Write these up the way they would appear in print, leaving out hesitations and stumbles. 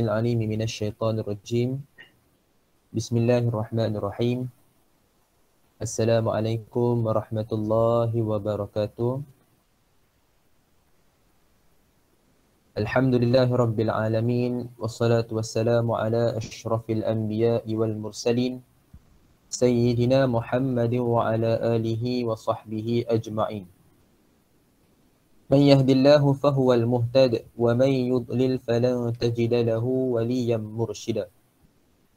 العليم من الشيطان الرجيم. بسم الله الرحمن الرحيم. السلام عليكم ورحمة الله وبركاته. الحمد لله رب العالمين، والصلاة والسلام على أشرف الأنبياء والمرسلين سيدنا محمد وعلى آله وصحبه أجمعين. من يهد الله فهو المهتد، ومن يضلل فلن تجد له وليا مرشدا.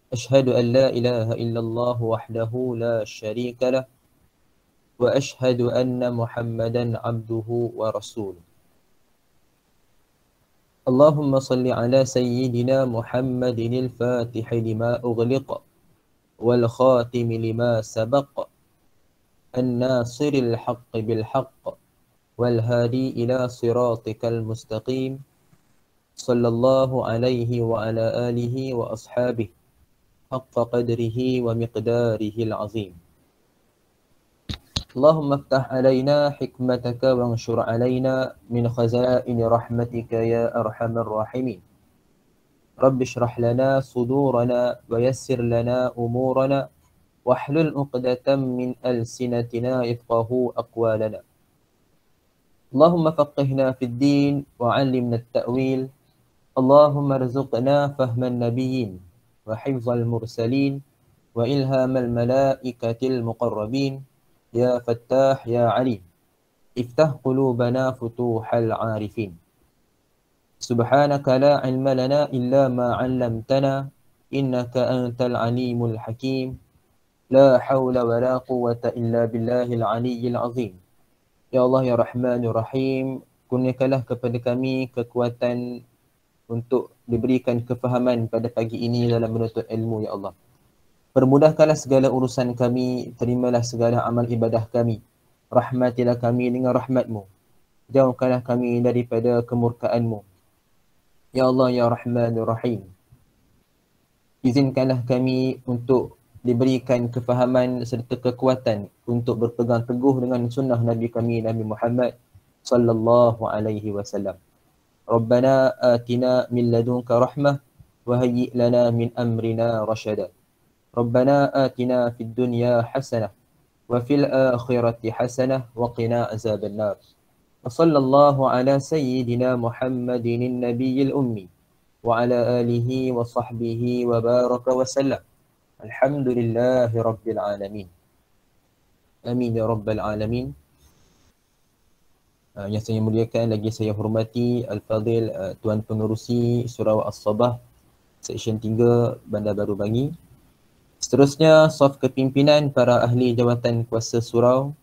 أشهد أن لا إله إلا الله وحده لا شريك له، وأشهد أن محمدا عبده ورسوله. اللهم صل على سيدنا محمد الفاتح لما أغلق والخاتم لما سبق الناصر الحق بالحق والهادي إلى صراطك المستقيم، صلى الله عليه وعلى آله وأصحابه حق قدره ومقداره العظيم. اللهم افتح علينا حكمتك وانشر علينا من خزائن رحمتك يا أرحم الراحمين. رب اشرح لنا صدورنا ويسر لنا أمورنا واحلل عقدة من ألسنتنا يفقه أقوالنا. اللهم فقهنا في الدين وعلمنا التأويل. اللهم ارزقنا فهم النبيين وحفظ المرسلين وإلهام الملائكة المقربين. يا فتاح يا عليم، افتح قلوبنا فتوح العارفين. سبحانك لا علم لنا إلا ما علمتنا، إنك أنت العليم الحكيم. لا حول ولا قوة إلا بالله العلي العظيم. Ya Allah, Ya Rahman, Ya Rahim, kurniakanlah kepada kami kekuatan untuk diberikan kefahaman pada pagi ini dalam menuntut ilmu, Ya Allah. Permudahkanlah segala urusan kami, terimalah segala amal ibadah kami. Rahmatilah kami dengan rahmat-Mu. Jauhkanlah kami daripada kemurkaan-Mu. Ya Allah, Ya Rahman, Ya Rahim, izinkanlah kami untuk diberikan kefahaman serta kekuatan untuk berpegang teguh dengan sunnah Nabi kami, Nabi Muhammad sallallahu alaihi wasallam. Rabbana atina min ladunka rahmah wa hayyi' lana min amrina rashada. Rabbana atina fid dunya hasanah wa fil akhirati hasanah wa qina azaban nar. Wa sallallahu ala sayyidina Muhammadin nabiyil ummi wa ala alihi wa sahbihi wa baraka wa sallam. Alhamdulillahi Rabbil Alamin. Amin ya Rabbal Alamin. Yang saya muliakan, lagi saya hormati Al-Fadhil Tuan Pengerusi Surau As-Sabah Seksyen 3 Bandar Baru Bangi. Seterusnya, saf kepimpinan para ahli jawatan kuasa surau.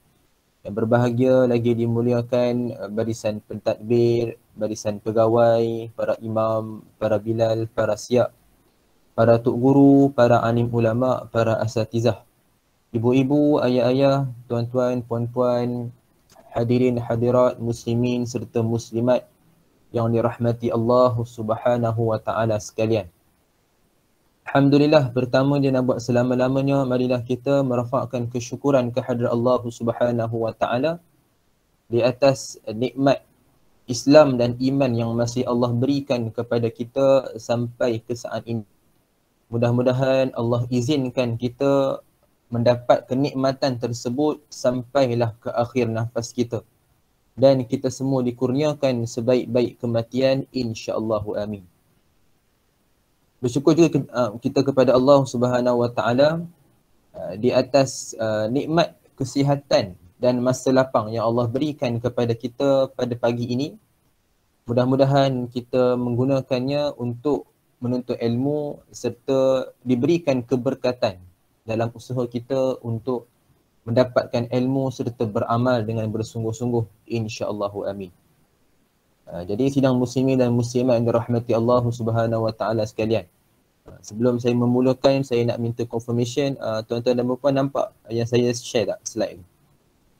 Yang berbahagia lagi dimuliakan barisan pentadbir, barisan pegawai, para imam, para bilal, para siap, para tuk guru, para alim ulama, para asatizah, ibu-ibu, ayah-ayah, tuan-tuan, puan-puan, hadirin hadirat, muslimin serta muslimat yang dirahmati Allah Subhanahu wa taala sekalian. Alhamdulillah, pertama dia nak buat selama-lamanya, marilah kita merafakkan kesyukuran kehadrat Allah Subhanahu wa taala di atas nikmat Islam dan iman yang masih Allah berikan kepada kita sampai ke saat ini. Mudah-mudahan Allah izinkan kita mendapat kenikmatan tersebut sampailah ke akhir nafas kita. Dan kita semua dikurniakan sebaik-baik kematian, insya-Allahu amin. Bersyukur juga kita kepada Allah Subhanahu wa taala di atas nikmat kesihatan dan masa lapang yang Allah berikan kepada kita pada pagi ini. Mudah-mudahan kita menggunakannya untuk menuntut ilmu serta diberikan keberkatan dalam usaha kita untuk mendapatkan ilmu serta beramal dengan bersungguh-sungguh, insya-Allahu amin. Jadi sidang muslimin dan muslimat yang dirahmati Allah Subhanahu wa taala sekalian. Sebelum saya memulakan, saya nak minta confirmation, tuan-tuan dan puan nampak yang saya share tak slide ni?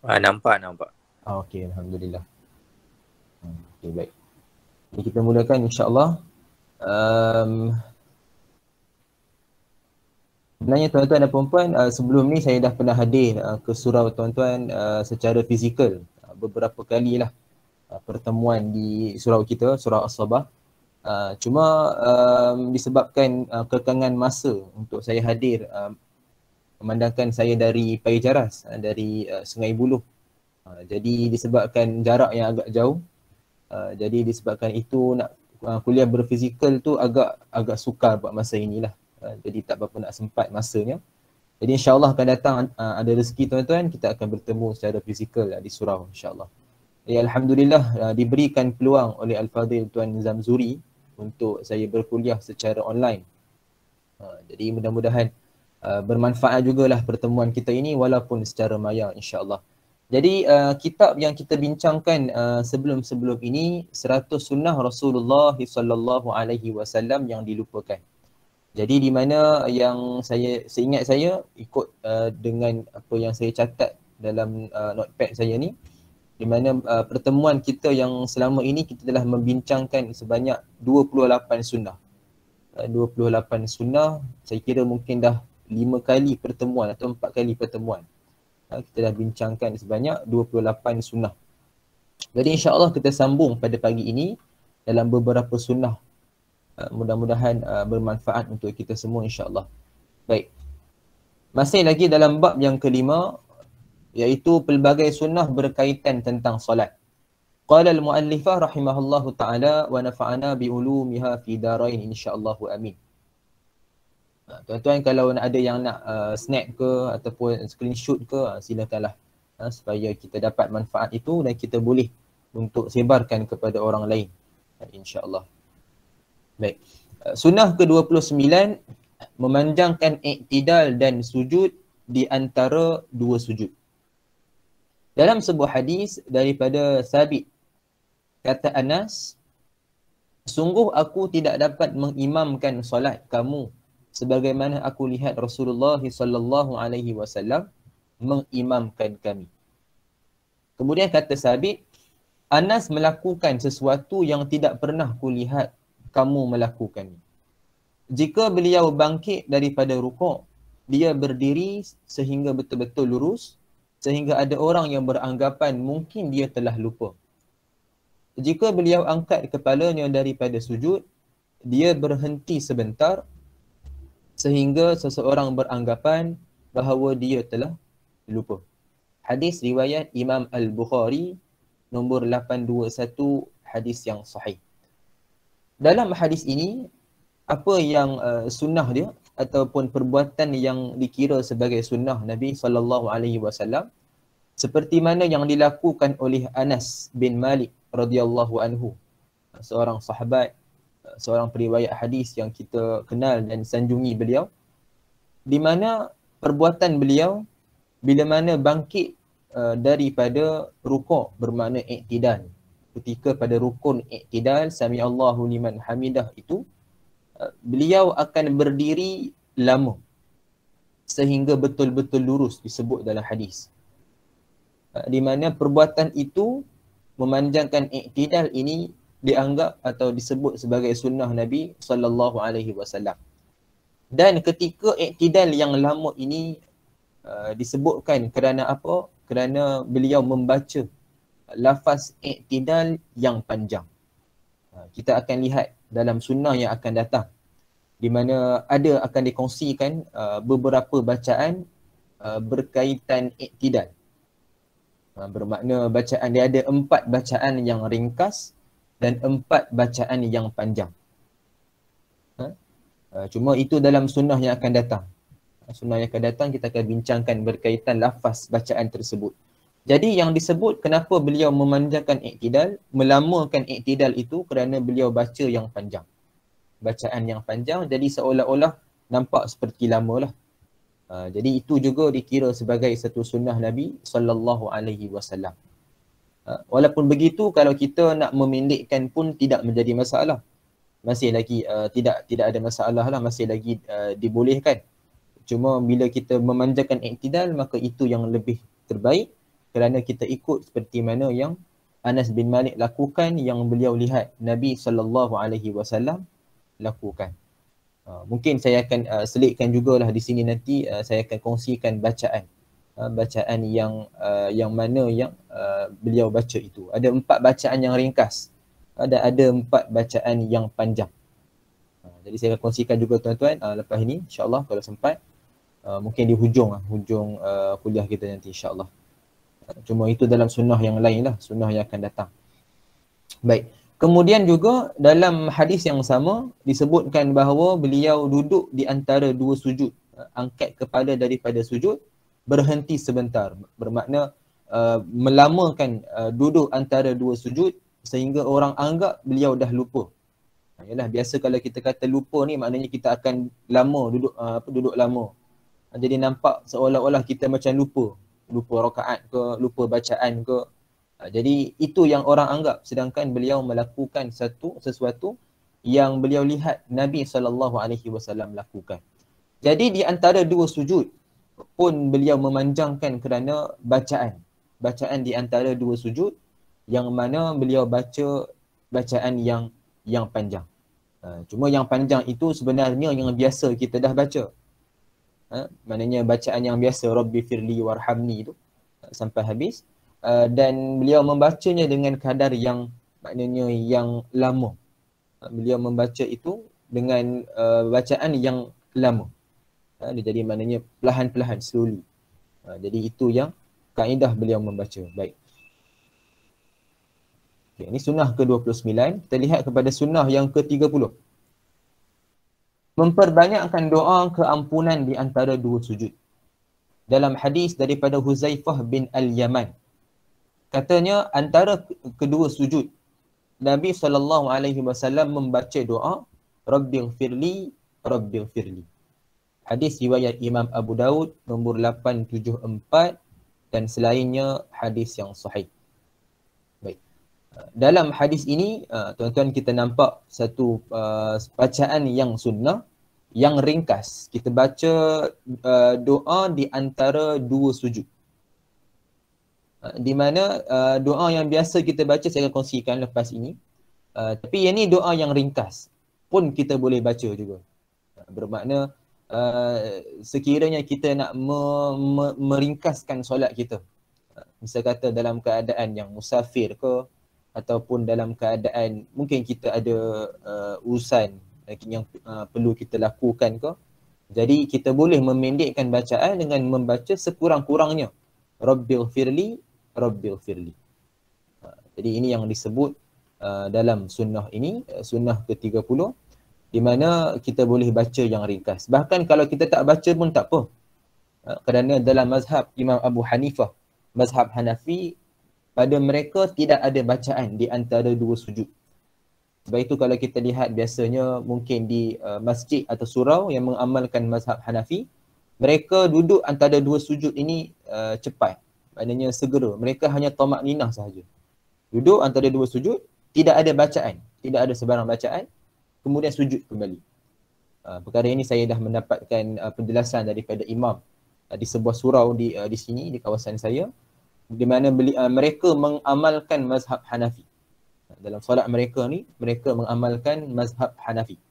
Nampak. Okey, alhamdulillah. Okey, baik. Jadi kita mulakan insya-Allah. Sebenarnya tuan-tuan dan puan-puan, sebelum ni saya dah pernah hadir ke surau tuan-tuan secara fizikal beberapa kali lah pertemuan di surau kita, Surau As-Sabah. Cuma disebabkan kekangan masa untuk saya hadir, memandangkan saya dari Paya Jaras, dari Sungai Buloh. Jadi disebabkan jarak yang agak jauh, jadi disebabkan itu nak kuliah berfizikal tu agak sukar buat masa inilah. Jadi tak berapa nak sempat masanya. Jadi insyaAllah akan datang ada rezeki tuan-tuan, kita akan bertemu secara fizikal di surau insyaAllah. Ya, Alhamdulillah diberikan peluang oleh Al-Fadhil Tuan Zamzuri untuk saya berkuliah secara online. Jadi mudah-mudahan bermanfaat jugalah pertemuan kita ini walaupun secara maya insyaAllah. Jadi kitab yang kita bincangkan sebelum-sebelum ini 100 sunnah Rasulullah sallallahu alaihi wasallam yang dilupakan. Jadi di mana yang seingat saya ikut dengan apa yang saya catat dalam notepad saya ni, di mana pertemuan kita yang selama ini kita telah membincangkan sebanyak 28 sunnah. 28 sunnah, saya kira mungkin dah 5 kali pertemuan atau 4 kali pertemuan. Kita dah bincangkan sebanyak 28 sunnah. Jadi insyaAllah kita sambung pada pagi ini dalam beberapa sunnah. Mudah-mudahan bermanfaat untuk kita semua insyaAllah. Baik. Masih lagi dalam bab yang kelima, iaitu pelbagai sunnah berkaitan tentang solat. Qala al-muallifah rahimahullahu ta'ala wa nafa'ana bi'ulumiha fi darain insya'allahu amin. Tuan-tuan kalau ada yang nak snap ke ataupun screenshot ke, silakanlah supaya kita dapat manfaat itu dan kita boleh untuk sebarkan kepada orang lain insya-Allah. Baik. Sunnah ke-29, memanjangkan iktidal dan sujud di antara dua sujud. Dalam sebuah hadis daripada Sabit, kata Anas, sungguh aku tidak dapat mengimamkan solat kamu sebagaimana aku lihat Rasulullah sallallahu alaihi wasallam mengimamkan kami. Kemudian kata Sabit, Anas melakukan sesuatu yang tidak pernah kulihat kamu melakukannya. Jika beliau bangkit daripada rukuk, dia berdiri sehingga betul-betul lurus, sehingga ada orang yang beranggapan mungkin dia telah lupa. Jika beliau angkat kepalanya daripada sujud, dia berhenti sebentar sehingga seseorang beranggapan bahawa dia telah lupa. Hadis riwayat Imam Al-Bukhari nombor 821, hadis yang sahih. Dalam hadis ini, apa yang sunnah dia ataupun perbuatan yang dikira sebagai sunnah Nabi SAW, seperti mana yang dilakukan oleh Anas bin Malik radhiyallahu anhu, seorang sahabat, seorang periwayat hadis yang kita kenal dan sanjungi beliau, di mana perbuatan beliau bila mana bangkit daripada rukuk bermakna iktidal. Ketika pada rukun iktidal, sami Allahu liman hamidah itu, beliau akan berdiri lama sehingga betul-betul lurus, disebut dalam hadis. Di mana perbuatan itu memanjangkan iktidal ini dianggap atau disebut sebagai sunnah Nabi sallallahu alaihi wasallam. Dan ketika iktidal yang lama ini disebutkan kerana apa? Kerana beliau membaca lafaz iktidal yang panjang. Kita akan lihat dalam sunnah yang akan datang, di mana ada akan dikongsikan beberapa bacaan berkaitan iktidal. Bermakna bacaan dia ada 4 bacaan yang ringkas dan 4 bacaan yang panjang. Cuma itu dalam sunnah yang akan datang. Sunnah yang akan datang kita akan bincangkan berkaitan lafaz bacaan tersebut. Jadi yang disebut kenapa beliau memanjangkan iktidal, melamakan iktidal itu kerana beliau baca yang panjang. Bacaan yang panjang, jadi seolah-olah nampak seperti lama lah. Jadi itu juga dikira sebagai satu sunnah Nabi sallallahu alaihi wasallam. Walaupun begitu, kalau kita nak memendekkan pun tidak menjadi masalah. Masih lagi tidak ada masalah lah, masih lagi dibolehkan. Cuma bila kita memanjangkan iktidal, maka itu yang lebih terbaik kerana kita ikut seperti mana yang Anas bin Malik lakukan, yang beliau lihat Nabi sallallahu alaihi wasallam lakukan. Mungkin saya akan selitkan jugalah di sini nanti, saya akan kongsikan bacaan yang mana yang beliau baca itu. Ada 4 bacaan yang ringkas. ada 4 bacaan yang panjang. Jadi saya akan kongsikan juga tuan-tuan lepas ini insya-Allah kalau sempat, mungkin di hujung kuliah kita nanti insya-Allah. Cuma itu dalam sunnah yang lain lah, sunnah yang akan datang. Baik. Kemudian juga dalam hadis yang sama disebutkan bahawa beliau duduk di antara 2 sujud, angkat kepala daripada sujud, berhenti sebentar. Bermakna melamakan duduk antara 2 sujud sehingga orang anggap beliau dah lupa. Yalah, biasa kalau kita kata lupa ni maknanya kita akan lama duduk lama. Jadi nampak seolah-olah kita macam lupa rakaat ke, lupa bacaan ke. Jadi itu yang orang anggap, sedangkan beliau melakukan sesuatu yang beliau lihat Nabi SAW lakukan. Jadi di antara 2 sujud pun beliau memanjangkan kerana bacaan di antara 2 sujud yang mana beliau baca bacaan yang panjang. Cuma yang panjang itu sebenarnya yang biasa kita dah baca. Maknanya bacaan yang biasa Rabbi firli warhamni itu sampai habis. Dan beliau membacanya dengan kadar yang maknanya yang lama. Beliau membaca itu dengan bacaan yang lama. Jadi maknanya perlahan-perlahan, slowly. Jadi itu yang kaedah beliau membaca. Baik. Okay, ini sunnah ke-29. Kita lihat kepada sunnah yang ke-30. Memperbanyakkan doa keampunan di antara 2 sujud. Dalam hadis daripada Huzaifah bin Al-Yaman, katanya antara kedua sujud Nabi SAW membaca doa Rabbighfirli, Rabbighfirli. Hadis riwayat Imam Abu Daud nombor 874 dan selainnya hadis yang sahih. Baik. Dalam hadis ini tuan-tuan kita nampak satu bacaan yang sunnah yang ringkas. Kita baca doa di antara 2 sujud. Di mana doa yang biasa kita baca saya akan kongsikan lepas ini. Tapi yang ni doa yang ringkas pun kita boleh baca juga. Bermakna sekiranya kita nak meringkaskan solat kita. Misal kata dalam keadaan yang musafir ke, ataupun dalam keadaan mungkin kita ada urusan yang perlu kita lakukan ke. Jadi kita boleh memendekkan bacaan dengan membaca sekurang-kurangnya Rabbighfirli, Rabbighfirli. Jadi ini yang disebut dalam sunnah ini, sunnah ke-30, di mana kita boleh baca yang ringkas. Bahkan kalau kita tak baca pun tak apa. Kerana dalam mazhab Imam Abu Hanifah, mazhab Hanafi, pada mereka tidak ada bacaan di antara 2 sujud. Sebab itu kalau kita lihat biasanya mungkin di masjid atau surau yang mengamalkan mazhab Hanafi, mereka duduk antara 2 sujud ini cepat. Maknanya segera. Mereka hanya tamak ninah sahaja. Duduk antara 2 sujud, tidak ada bacaan. Tidak ada sebarang bacaan. Kemudian sujud kembali. Perkara ini saya dah mendapatkan penjelasan daripada imam di sebuah surau di sini, di kawasan saya, di mana mereka mengamalkan mazhab Hanafi. Dalam solat mereka ni, mereka mengamalkan mazhab Hanafi.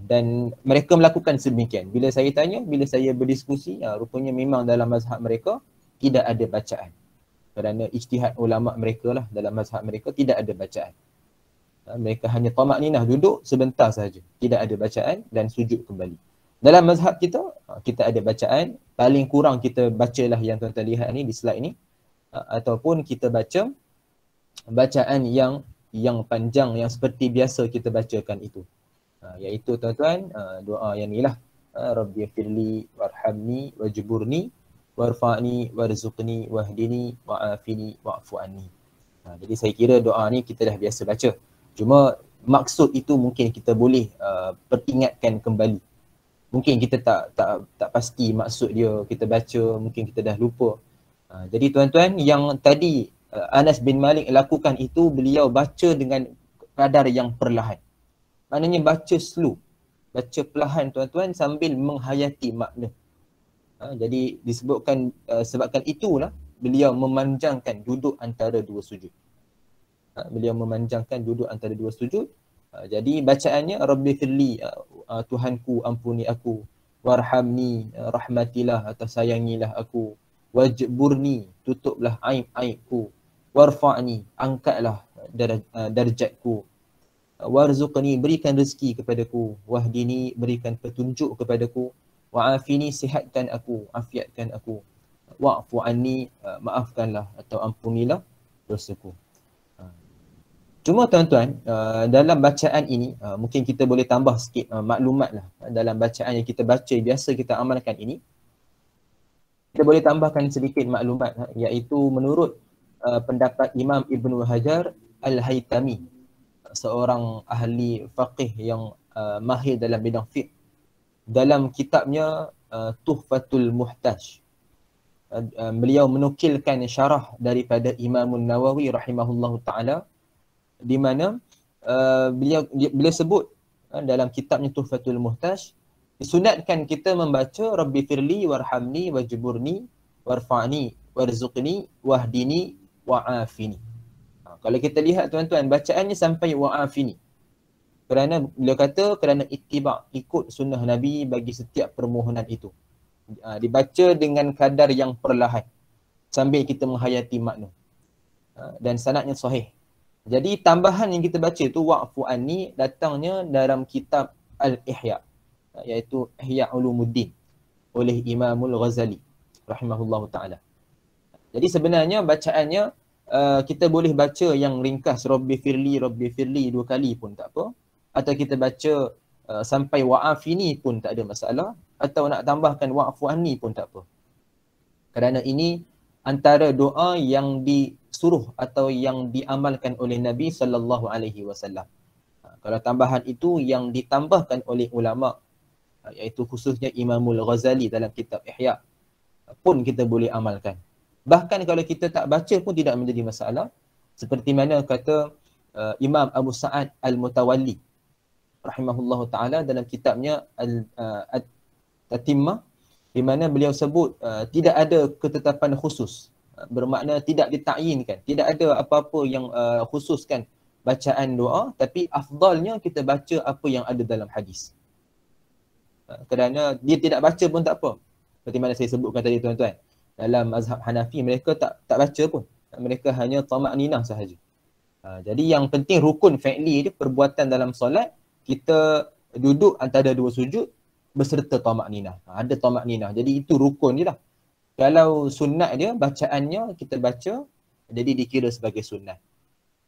Dan mereka melakukan sedemikian. Bila saya tanya, bila saya berdiskusi, rupanya memang dalam mazhab mereka tidak ada bacaan. Kerana ijtihad ulama mereka lah, dalam mazhab mereka tidak ada bacaan. Mereka hanya tamak ninah, duduk sebentar sahaja. Tidak ada bacaan dan sujud kembali. Dalam mazhab kita, kita ada bacaan. Paling kurang kita bacalah yang tuan-tuan lihat ni di slide ni. Ataupun kita baca bacaan yang panjang, yang seperti biasa kita bacakan itu. Iaitu tuan-tuan, doa yang ni lah. Rabbighfirli warhamni wajburni warfa'ni warzuqni wahdini wa'afini wa'fu anni. Jadi saya kira doa ni kita dah biasa baca. Cuma maksud itu mungkin kita boleh peringatkan kembali. Mungkin kita tak pasti maksud dia, kita baca, mungkin kita dah lupa. Jadi tuan-tuan, yang tadi Anas bin Malik lakukan itu, beliau baca dengan kadar yang perlahan. Maknanya baca slow. Baca perlahan tuan-tuan sambil menghayati makna. Jadi disebutkan sebabkan itulah beliau memanjangkan duduk antara 2 sujud. Beliau memanjangkan duduk antara 2 sujud. Jadi bacaannya Rabbighfirli, Tuhanku ampuni aku, warhamni, rahmatilah atau sayangilah aku, wajburni, tutuplah aib-aibku, warfa'ni, angkatlah darjatku. Warzuqni, berikan rezeki kepadaku. Wahdini, berikan petunjuk kepadaku. Wa'afini, sihatkan aku, afiatkan aku. Wa'fu anni, maafkanlah atau ampunilah dosaku. Cuma tuan-tuan, dalam bacaan ini mungkin kita boleh tambah sikit maklumat lah. Dalam bacaan yang kita baca biasa kita amalkan ini, kita boleh tambahkan sedikit maklumat, iaitu menurut pendapat Imam Ibnu Hajar Al-Haytami, seorang ahli faqih yang mahir dalam bidang fiqh, dalam kitabnya Tuhfatul Muhtaj, beliau menukilkan syarah daripada Imam Nawawi rahimahullahu taala, di mana beliau sebut dalam kitabnya Tuhfatul Muhtaj, disunatkan kita membaca Rabbi firli warhamni wajburni warfa'ni warzuqni wahdini wa'afini. Kalau kita lihat tuan-tuan, bacaannya sampai wa'afini. Kerana beliau kata kerana ittiba', ikut sunnah Nabi bagi setiap permohonan itu. Dibaca dengan kadar yang perlahan sambil kita menghayati makna. Dan sanadnya sahih. Jadi tambahan yang kita baca tu wa'fu anni datangnya dalam kitab Al-Ihya, iaitu Ihya Ulumuddin oleh Imamul Ghazali rahimahullahu taala. Jadi sebenarnya bacaannya kita boleh baca yang ringkas Rabbi firli 2 kali pun tak apa, atau kita baca sampai wa'afini pun tak ada masalah, atau nak tambahkan wa'fu anni pun tak apa. Kerana ini antara doa yang disuruh atau yang diamalkan oleh Nabi sallallahu alaihi wasallam. Kalau tambahan itu yang ditambahkan oleh ulama, iaitu khususnya Imamul Ghazali dalam kitab Ihya, pun kita boleh amalkan. Bahkan kalau kita tak baca pun tidak menjadi masalah. Seperti mana kata Imam Abu Sa'ad Al-Mutawalli rahimahullahu ta'ala dalam kitabnya At-Tatimmah, di mana beliau sebut tidak ada ketetapan khusus. Bermakna tidak ditakyinkan. Tidak ada apa-apa yang khususkan bacaan doa, tapi afdalnya kita baca apa yang ada dalam hadis. Kerana dia tidak baca pun tak apa. Seperti mana saya sebutkan tadi tuan-tuan, dalam mazhab Hanafi mereka tak baca pun. Mereka hanya tamak-ninah sahaja. Jadi yang penting rukun fi'li dia, perbuatan dalam solat, kita duduk antara 2 sujud beserta tamak-ninah. Ada tamak-ninah. Jadi itu rukun je lah. Kalau sunat dia, bacaannya kita baca, jadi dikira sebagai sunat.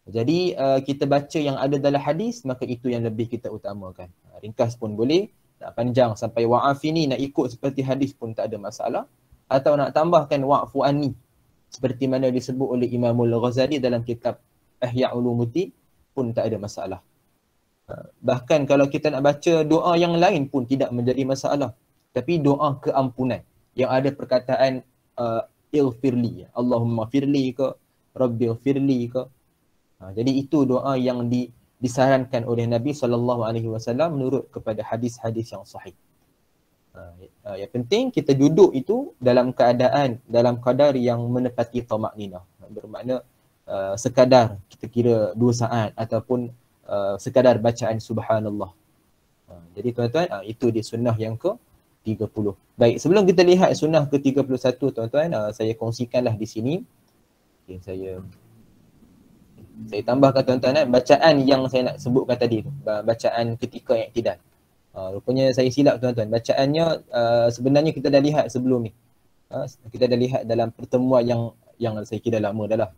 Jadi kita baca yang ada dalam hadis, maka itu yang lebih kita utamakan. Ringkas pun boleh, nak panjang sampai wa'afini, nak ikut seperti hadis pun tak ada masalah. Atau nak tambahkan wa'fu anni, seperti mana disebut oleh Imamul Ghazali dalam kitab Ihya Ulumuddin, pun tak ada masalah. Bahkan kalau kita nak baca doa yang lain pun tidak menjadi masalah. Tapi doa keampunan yang ada perkataan ighfirli, Allahumma firli ke, Rabbi ighfirli ke. Jadi itu doa yang disarankan oleh Nabi SAW menurut kepada hadis-hadis yang sahih. Yang penting kita duduk itu dalam keadaan, dalam kadar yang menepati tamak-ninah. Bermakna sekadar kita kira 2 saat ataupun sekadar bacaan subhanallah. Jadi tuan-tuan, itu di sunnah yang ke-30. Baik, sebelum kita lihat sunnah ke-31 tuan-tuan, saya kongsikanlah di sini. Okay, saya tambahkan tuan-tuan, bacaan yang saya nak sebutkan tadi tu, bacaan ketika i'tidal. Rupanya saya silap tuan-tuan, bacaannya sebenarnya kita dah lihat sebelum ni. Kita dah lihat dalam pertemuan yang saya kira lama dah lah.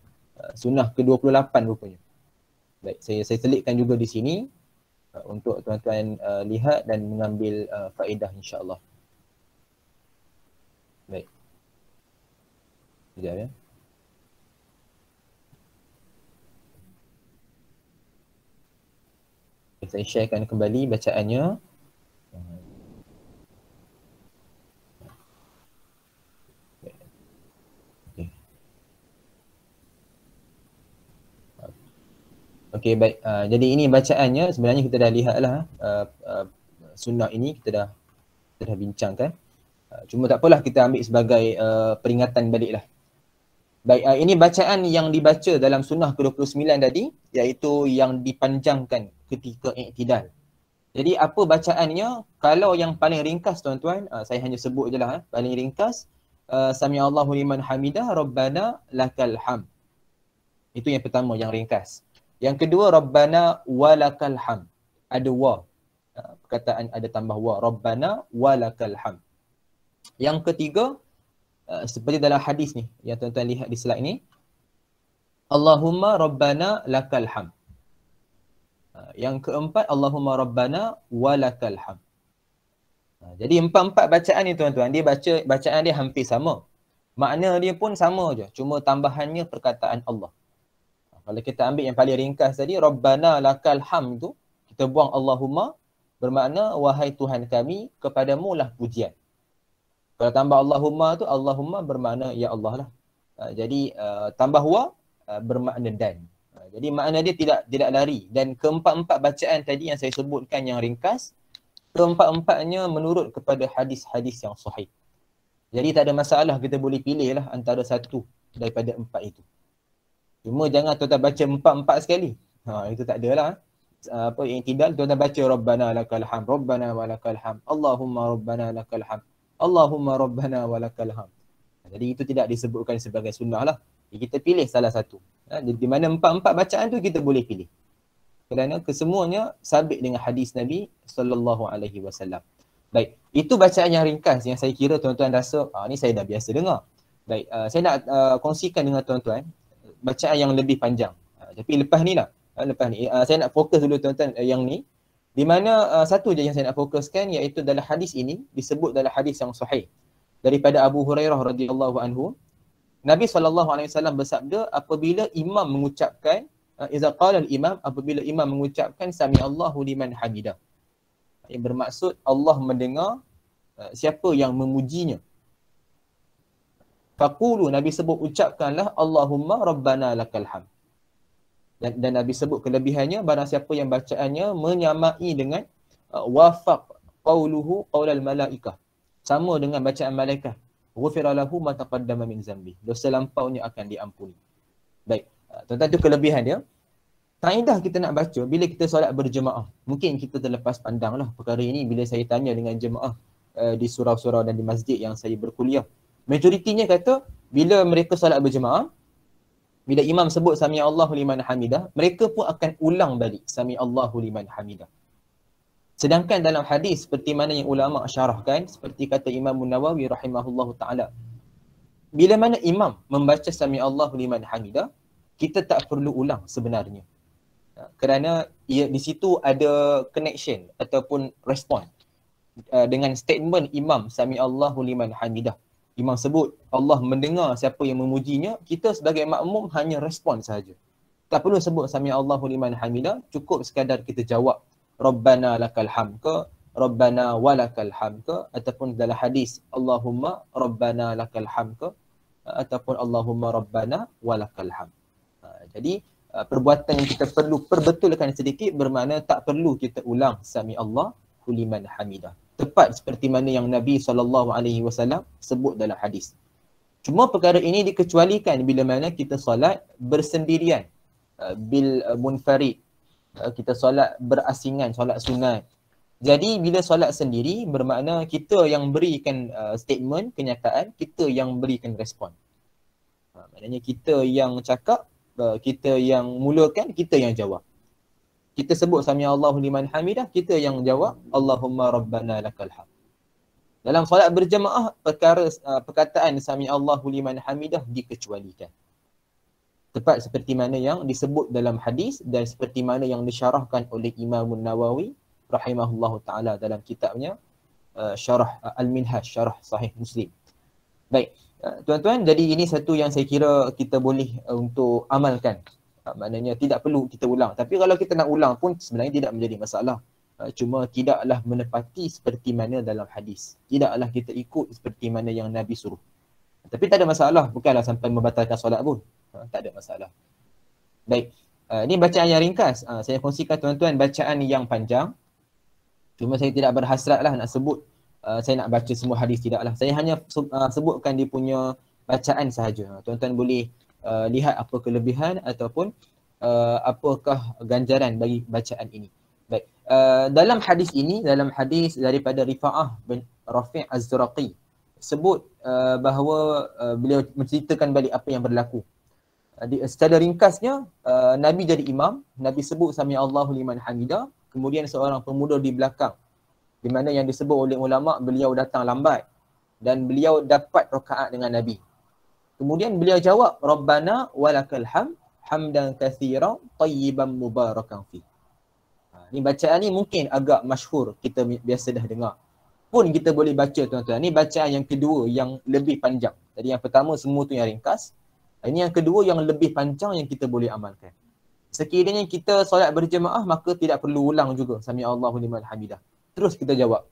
Sunnah ke-28 rupanya. Baik, saya selitkan juga di sini untuk tuan-tuan lihat dan mengambil faedah insya-Allah. Baik. Sekejap ya. Saya sharekan kembali bacaannya. Okey, baik. Jadi ini bacaannya, sebenarnya kita dah lihatlah sunnah ini kita dah bincangkan. Cuma tak apalah, kita ambil sebagai peringatan baliklah. Baik, ini bacaan yang dibaca dalam sunnah ke-29 tadi, iaitu yang dipanjangkan ketika i'tidal. Jadi apa bacaannya? Kalau yang paling ringkas tuan-tuan, saya hanya sebut je lah, paling ringkas, Sami'allahu liman hamidah, Rabbana lakal hamd. Itu yang pertama, yang ringkas. Yang kedua, Rabbana walakal hamd. Ada wa. Perkataan ada tambah wa. Rabbana walakal hamd. Yang ketiga, seperti dalam hadis ni, yang tuan-tuan lihat di slide ni, Allahumma Rabbana lakal hamd. Yang keempat, Allahumma Rabbana walakal hamd. Jadi empat-empat bacaan ni tuan-tuan, dia bacaan dia hampir sama. Makna dia pun sama je, cuma tambahannya perkataan Allah. Kalau kita ambil yang paling ringkas tadi, Rabbana lakal hamd tu, kita buang Allahumma, bermakna wahai Tuhan kami, kepadamu lah pujian. Kalau tambah Allahumma tu, Allahumma bermakna ya Allah lah. Jadi tambah wa bermakna dan. Jadi makna dia tidak lari. Dan keempat-empat bacaan tadi yang saya sebutkan yang ringkas, keempat-empatnya menurut kepada hadis-hadis yang sahih. Jadi tak ada masalah, kita boleh pilih lah antara satu daripada empat itu. Cuma jangan tuan-tuan baca empat-empat sekali. Itu tak adalah. Apa yang tidak, tuan-tuan baca Rabbana lakal hamd, Rabbana walakal hamd, Allahumma Rabbana lakal hamd, Allahumma Rabbana walakal hamd. Jadi itu tidak disebutkan sebagai sunnah lah. Jadi kita pilih salah satu. Di mana empat-empat bacaan tu kita boleh pilih. Kerana kesemuanya sabit dengan hadis Nabi SAW. Baik, itu bacaan yang ringkas yang saya kira tuan-tuan rasa, ni saya dah biasa dengar. Baik, saya nak kongsikan dengan tuan-tuan bacaan yang lebih panjang. Tapi lepas ni lah, saya nak fokus dulu tuan-tuan yang ni. Di mana satu je yang saya nak fokuskan, iaitu dalam hadis ini, disebut dalam hadis yang sahih. Daripada Abu Hurairah radhiyallahu anhu, Nabi SAW bersabda, apabila imam mengucapkan, iza qala al-imam, apabila imam mengucapkan sami Allahu liman hamidah. Yang bermaksud Allah mendengar siapa yang memujinya. Faqulu, Nabi sebut ucapkanlah Allahumma Rabbana lakal hamd. Dan Nabi sebut kelebihannya, barang siapa yang bacaannya menyamai dengan wafaq qauluhu qaulal malaikah. Sama dengan bacaan malaikat. Ghufira lahu ma taqaddama min zambi. Dosa lampaunya akan diampuni. Baik, tuan-tuan tu kelebihan dia. Kaedah kita nak baca bila kita solat berjemaah. Mungkin kita terlepas pandang lah perkara ini bila saya tanya dengan jemaah di surau-surau dan di masjid yang saya berkuliah. Majoritinya kata bila mereka solat berjemaah, bila imam sebut sami Allahu liman hamidah, mereka pun akan ulang balik sami Allahu liman hamidah. Sedangkan dalam hadis seperti mana yang ulama syarahkan, seperti kata Imam Nawawi rahimahullahu taala, bila mana imam membaca sami Allahu liman hamidah, kita tak perlu ulang sebenarnya. Kerana di situ ada connection ataupun respon dengan statement imam sami Allahu liman hamidah. Imam sebut Allah mendengar siapa yang memujinya, kita sebagai makmum hanya respon sahaja. Tak perlu sebut sami Allahu liman hamidah, cukup sekadar kita jawab Rabbana lakal hamd ke, Rabbana walakal hamd ke, ataupun dalam hadis Allahumma Rabbana lakal hamd ke, ataupun Allahumma Rabbana walakal hamd. Jadi perbuatan yang kita perlu perbetulkan sedikit bermakna tak perlu kita ulang sami Allahu liman hamidah. Tepat seperti mana yang Nabi SAW sebut dalam hadis. Cuma perkara ini dikecualikan bila mana kita solat bersendirian, bil munfarid. Kita solat berasingan, solat sunat. Jadi bila solat sendiri bermakna kita yang berikan statement, kenyataan, kita yang berikan respon. Maknanya kita yang cakap, kita yang mulakan, kita yang jawab. Kita sebut sami Allahu liman hamidah, kita yang jawab Allahumma Rabbana lakal hamd. Dalam solat berjemaah, perkataan sami Allahu liman hamidah dikecualikan. Tepat seperti mana yang disebut dalam hadis dan seperti mana yang disyarahkan oleh Imam Nawawi rahimahullahu taala dalam kitabnya Syarah Al-Minhaj, Syarah Sahih Muslim. Baik, tuan-tuan, jadi ini satu yang saya kira kita boleh untuk amalkan. Maknanya tidak perlu kita ulang. Tapi kalau kita nak ulang pun sebenarnya tidak menjadi masalah. Cuma tidaklah menepati seperti mana dalam hadis. Tidaklah kita ikut seperti mana yang Nabi suruh. Tapi tak ada masalah, bukanlah sampai membatalkan solat pun. Tak ada masalah. Baik, ini bacaan yang ringkas. Saya kongsikan tuan-tuan bacaan yang panjang. Cuma saya tidak berhasratlah nak sebut, saya nak baca semua hadis, tidaklah. Saya hanya sebutkan dia punya bacaan sahaja. Tuan-tuan boleh lihat apa kelebihan ataupun apakah ganjaran bagi bacaan ini. Baik, dalam hadis ini, dalam hadis daripada Rifa'ah bin Rafi' Az-Zuraqi, sebut bahawa beliau menceritakan balik apa yang berlaku. Secara ringkasnya, Nabi jadi imam, Nabi sebut sami Allahu liman hamidah, kemudian seorang pemuda di belakang, di mana yang disebut oleh ulama beliau datang lambat dan beliau dapat rakaat dengan Nabi. Kemudian beliau jawab, Rabbana walakal hamd, hamdan katsiran tayyiban mubarakan fi. Ni bacaan ni mungkin agak masyhur, kita biasa dah dengar. Pun kita boleh baca tuan-tuan. Ni bacaan yang kedua yang lebih panjang. Jadi yang pertama semua tu yang ringkas. Ini yang kedua yang lebih panjang yang kita boleh amalkan. Sekiranya kita solat berjemaah, maka tidak perlu ulang juga sami Allahu liman hamidah. Terus kita jawab.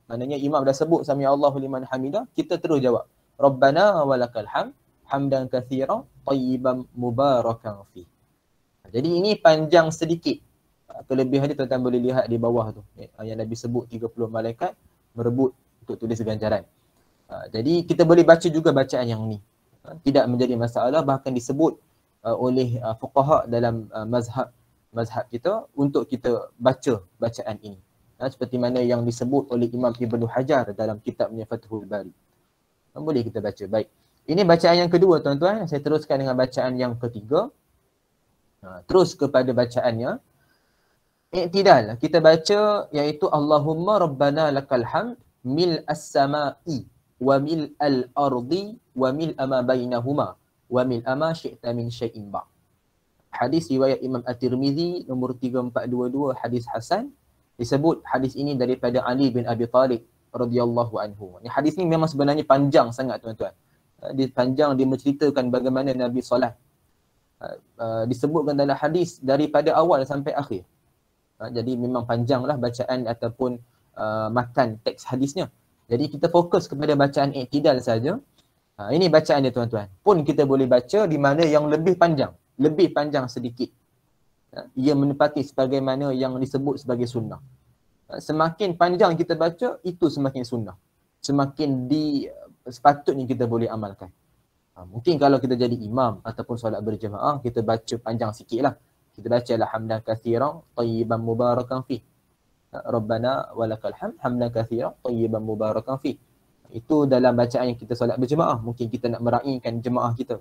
Maknanya imam dah sebut sami Allahu liman hamidah, kita terus jawab. Rabbana walakal hamd, hamdan katsiran tayyiban mubarakan fi. Jadi ini panjang sedikit. Kelebihan dia tuan-tuan boleh lihat di bawah tu. Yang Nabi sebut 30 malaikat merebut untuk tulis ganjaran. Jadi kita boleh baca juga bacaan yang ni. Tidak menjadi masalah, bahkan disebut oleh fuqaha dalam mazhab kita untuk kita baca bacaan ini. Seperti mana yang disebut oleh Imam Ibnu Hajar dalam kitabnya Fathul Bari. Boleh kita baca. Baik. Ini bacaan yang kedua tuan-tuan. Saya teruskan dengan bacaan yang ketiga. Terus kepada bacaannya. I'tidal. Kita baca iaitu Allahumma Rabbana lakal hamd mil as-sama'i wa mil al-ardi wa mil ama bainahuma wa mil ama syi'ta min syai'in ba'. Hadis riwayat Imam At-Tirmizi nombor 3422, hadis hasan. Disebut hadis ini daripada Ali bin Abi Talib radhiyallahu anhu. Ni hadis ni memang sebenarnya panjang sangat tuan-tuan. Dia panjang, dia menceritakan bagaimana Nabi solat. Disebutkan dalam hadis daripada awal sampai akhir. Jadi memang panjanglah bacaan ataupun matan teks hadisnya. Jadi kita fokus kepada bacaan i'tidal saja. Ini bacaan dia tuan-tuan. Pun kita boleh baca di mana yang lebih panjang sedikit. Ia menepati sebagaimana yang disebut sebagai sunnah. Semakin panjang kita baca, itu semakin sunnah. Semakin sepatutnya kita boleh amalkan. Mungkin kalau kita jadi imam ataupun solat berjemaah, kita baca panjang sikit lah. Kita baca hamdan katsiran tayyiban mubarakan fi. Rabbana walakal hamd, hamdan katsiran tayyiban mubarakan fi. Itu dalam bacaan yang kita solat berjemaah. Mungkin kita nak meraihkan jemaah kita.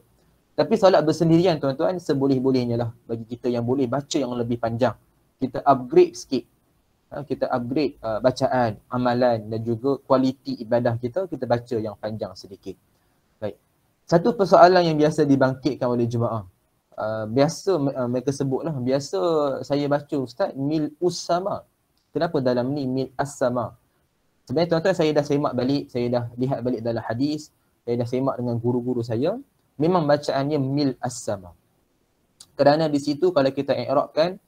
Tapi solat bersendirian tuan-tuan, seboleh-bolehnya lah bagi kita yang boleh baca yang lebih panjang. Kita upgrade sikit. Kita upgrade bacaan, amalan dan juga kualiti ibadah kita, kita baca yang panjang sedikit. Baik. Satu persoalan yang biasa dibangkitkan oleh jemaah. Biasa mereka sebutlah, biasa saya baca Ustaz, mil us-sama. Kenapa dalam ni mil as-sama? Sebenarnya tuan-tuan, saya dah semak balik, saya dah lihat balik dalam hadis, saya dah semak dengan guru-guru saya. Memang bacaannya mil as-sama. Kerana di situ kalau kita i'rabkan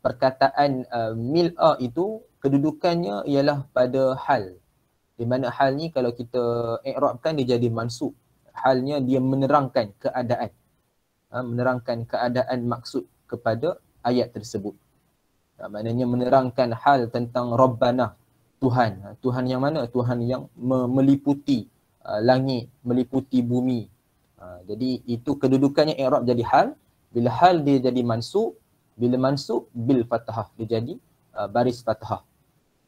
perkataan mil'a itu kedudukannya ialah pada hal. Di mana hal ni kalau kita i'rabkan dia jadi mansub. Halnya dia menerangkan keadaan. Menerangkan keadaan maksud kepada ayat tersebut. Maknanya menerangkan hal tentang Rabbana, Tuhan. Tuhan yang mana? Tuhan yang meliputi langit, meliputi bumi. Jadi itu kedudukannya i'rab jadi hal. Bila hal dia jadi mansub, bila mansub bil fathah, dia jadi baris fathah.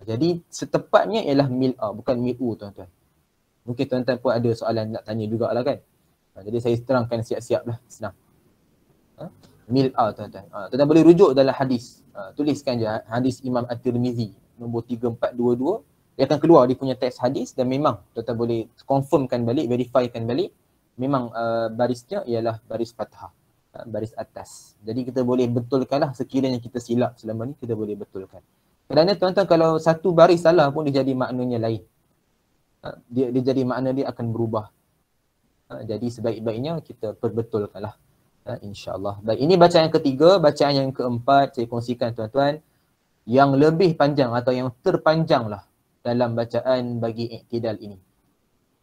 Jadi setepatnya ialah mil'a, bukan mil'u tuan-tuan. Mungkin tuan-tuan pun ada soalan nak tanya jugalah kan. Jadi saya terangkan siap-siap lah, senang. Mil'a tuan-tuan. Tuan-tuan boleh rujuk dalam hadis. Tuliskan je hadis Imam At-Tirmizi nombor 3422. Dia akan keluar dia punya teks hadis dan memang tuan-tuan boleh confirmkan balik, verifykan balik. Memang barisnya ialah baris fathah. Baris atas. Jadi kita boleh betulkanlah sekiranya kita silap selama ni, kita boleh betulkan. Kerana tuan-tuan kalau satu baris salah pun dia jadi maknanya lain. Dia jadi makna dia akan berubah. Jadi sebaik-baiknya kita perbetulkanlah. InsyaAllah. Baik, ini bacaan yang ketiga. Bacaan yang keempat saya kongsikan tuan-tuan. Yang lebih panjang atau yang terpanjang lah dalam bacaan bagi i'tidal ini.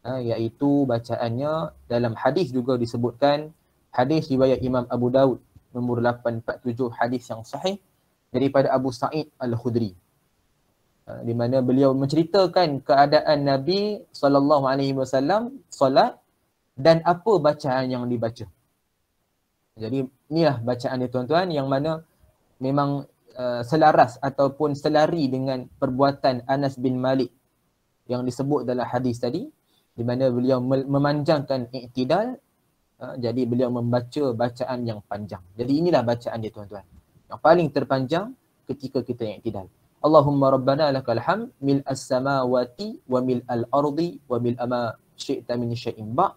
Iaitu bacaannya dalam hadis juga disebutkan. Hadis riwayat Imam Abu Daud nombor 847, hadis yang sahih daripada Abu Sa'id Al-Khudri. Di mana beliau menceritakan keadaan Nabi SAW solat dan apa bacaan yang dibaca. Jadi inilah bacaan dia tuan-tuan yang mana memang selaras ataupun selari dengan perbuatan Anas bin Malik yang disebut dalam hadis tadi, di mana beliau memanjangkan i'tidal Jadi beliau membaca bacaan yang panjang. Jadi inilah bacaan dia tuan-tuan. Yang paling terpanjang ketika kita i'tidal. Allahumma rabbana lakal hamd mil as-samawati wa mil al-ardi wa mil ma syi'ta min syai'in ba'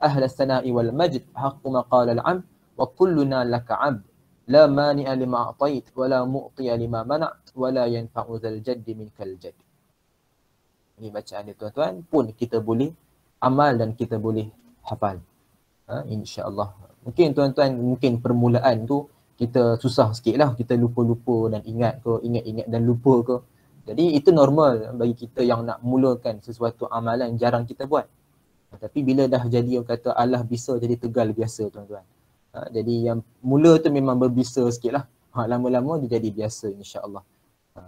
ahla as-sana'i wal majd haqqu ma qala al-'abd wa kulluna laka 'abd la mani'a lima a'tait wa la mu'tiya lima mana' wa la yanfa'u dzal jaddi minkal jadd. Ini bacaan dia tuan-tuan, pun kita boleh amal dan kita boleh hafal. InsyaAllah. Mungkin tuan-tuan, mungkin permulaan tu kita susah sikit lah, kita lupa-lupa dan ingat ke, ingat-ingat dan lupa ke. Jadi itu normal bagi kita yang nak mulakan sesuatu amalan jarang kita buat. Tapi bila dah jadi orang kata Allah bisa jadi tegal biasa tuan-tuan. Jadi yang mula tu memang berbisa sikit lah. Lama-lama dia jadi biasa insyaAllah.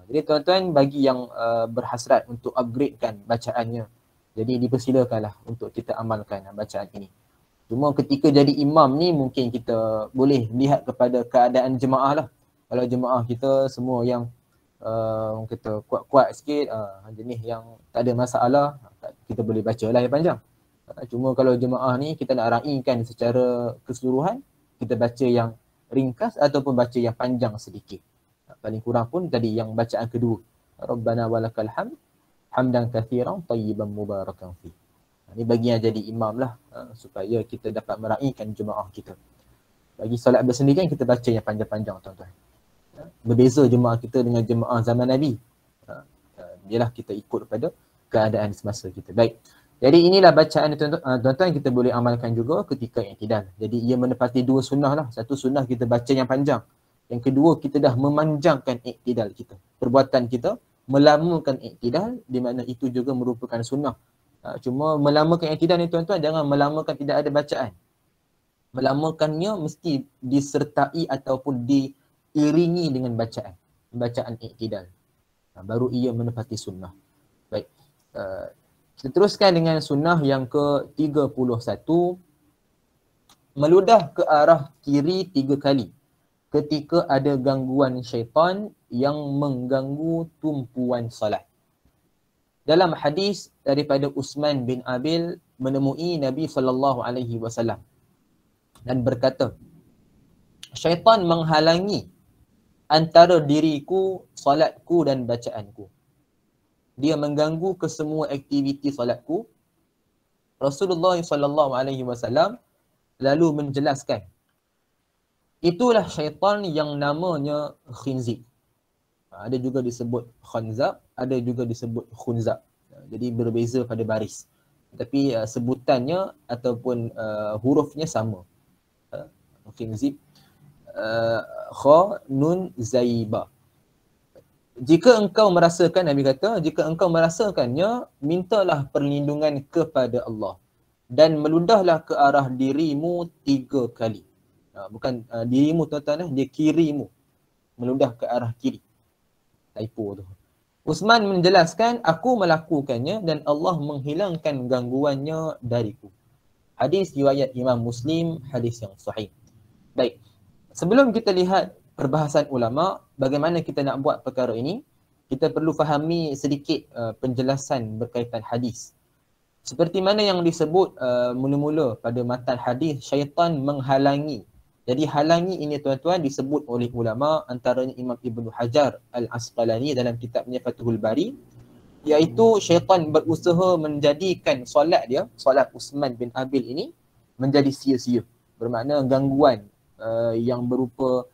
Jadi tuan-tuan, bagi yang berhasrat untuk upgradekan bacaannya, jadi dipersilakanlah untuk kita amalkan bacaan ini. Cuma ketika jadi imam ni mungkin kita boleh lihat kepada keadaan jemaah lah. Kalau jemaah kita semua yang orang kata kuat-kuat sikit, jenis yang tak ada masalah, kita boleh baca lah yang panjang. Cuma kalau jemaah ni kita nak raikan secara keseluruhan, kita baca yang ringkas ataupun baca yang panjang sedikit. Paling kurang pun tadi yang bacaan kedua. Rabbana walakal hamd, hamdan kathiran tayyiban mubarakan fi. Ini bagi yang jadi imam lah, supaya kita dapat meraihkan jemaah kita. Bagi solat bersendirian kita baca yang panjang-panjang tuan-tuan. Berbeza jemaah kita dengan jemaah zaman Nabi. Biarlah kita ikut pada keadaan semasa kita. Baik. Jadi inilah bacaan tuan-tuan, kita boleh amalkan juga ketika i'tidal. Jadi ia menepati dua sunnah lah. Satu sunnah kita baca yang panjang. Yang kedua, kita dah memanjangkan i'tidal kita. Perbuatan kita melamakan i'tidal, di mana itu juga merupakan sunnah. Cuma melamakan i'tidal ni tuan-tuan, jangan melamakan tidak ada bacaan. Melamakannya mesti disertai ataupun diiringi dengan bacaan. Bacaan i'tidal. Baru ia menepati sunnah. Baik. Kita teruskan dengan sunnah yang ke-31. Meludah ke arah kiri 3 kali ketika ada gangguan syaitan yang mengganggu tumpuan salat. Dalam hadis daripada Uthman bin Abil menemui Nabi SAW dan berkata, syaitan menghalangi antara diriku, salatku dan bacaanku. Dia mengganggu ke semua aktiviti salatku. Rasulullah SAW lalu menjelaskan, itulah syaitan yang namanya khinzib. Ada juga disebut khanzab, ada juga disebut khunzab. Jadi berbeza pada baris. Tapi sebutannya ataupun hurufnya sama. Khinzib, kha, nun, zaiba. Jika engkau merasakan, Nabi kata, jika engkau merasakannya, mintalah perlindungan kepada Allah. Dan meludahlah ke arah dirimu 3 kali. Bukan dirimu tuan-tuan, dia kirimu. Meludah ke arah kiri. Typo tu. Uthman menjelaskan, aku melakukannya dan Allah menghilangkan gangguannya dariku. Hadis riwayat Imam Muslim, hadis yang sahih. Baik. Sebelum kita lihat perbahasan ulama, bagaimana kita nak buat perkara ini, kita perlu fahami sedikit penjelasan berkaitan hadis. Seperti mana yang disebut mula-mula pada matan hadis, syaitan menghalangi. Jadi halangi ini tuan-tuan disebut oleh ulama, antaranya Imam Ibnu Hajar Al-Asqalani dalam kitabnya Fathul Bari, iaitu syaitan berusaha menjadikan solat dia, solat Uthman bin Abil ini menjadi sia-sia. Bermakna gangguan yang berupa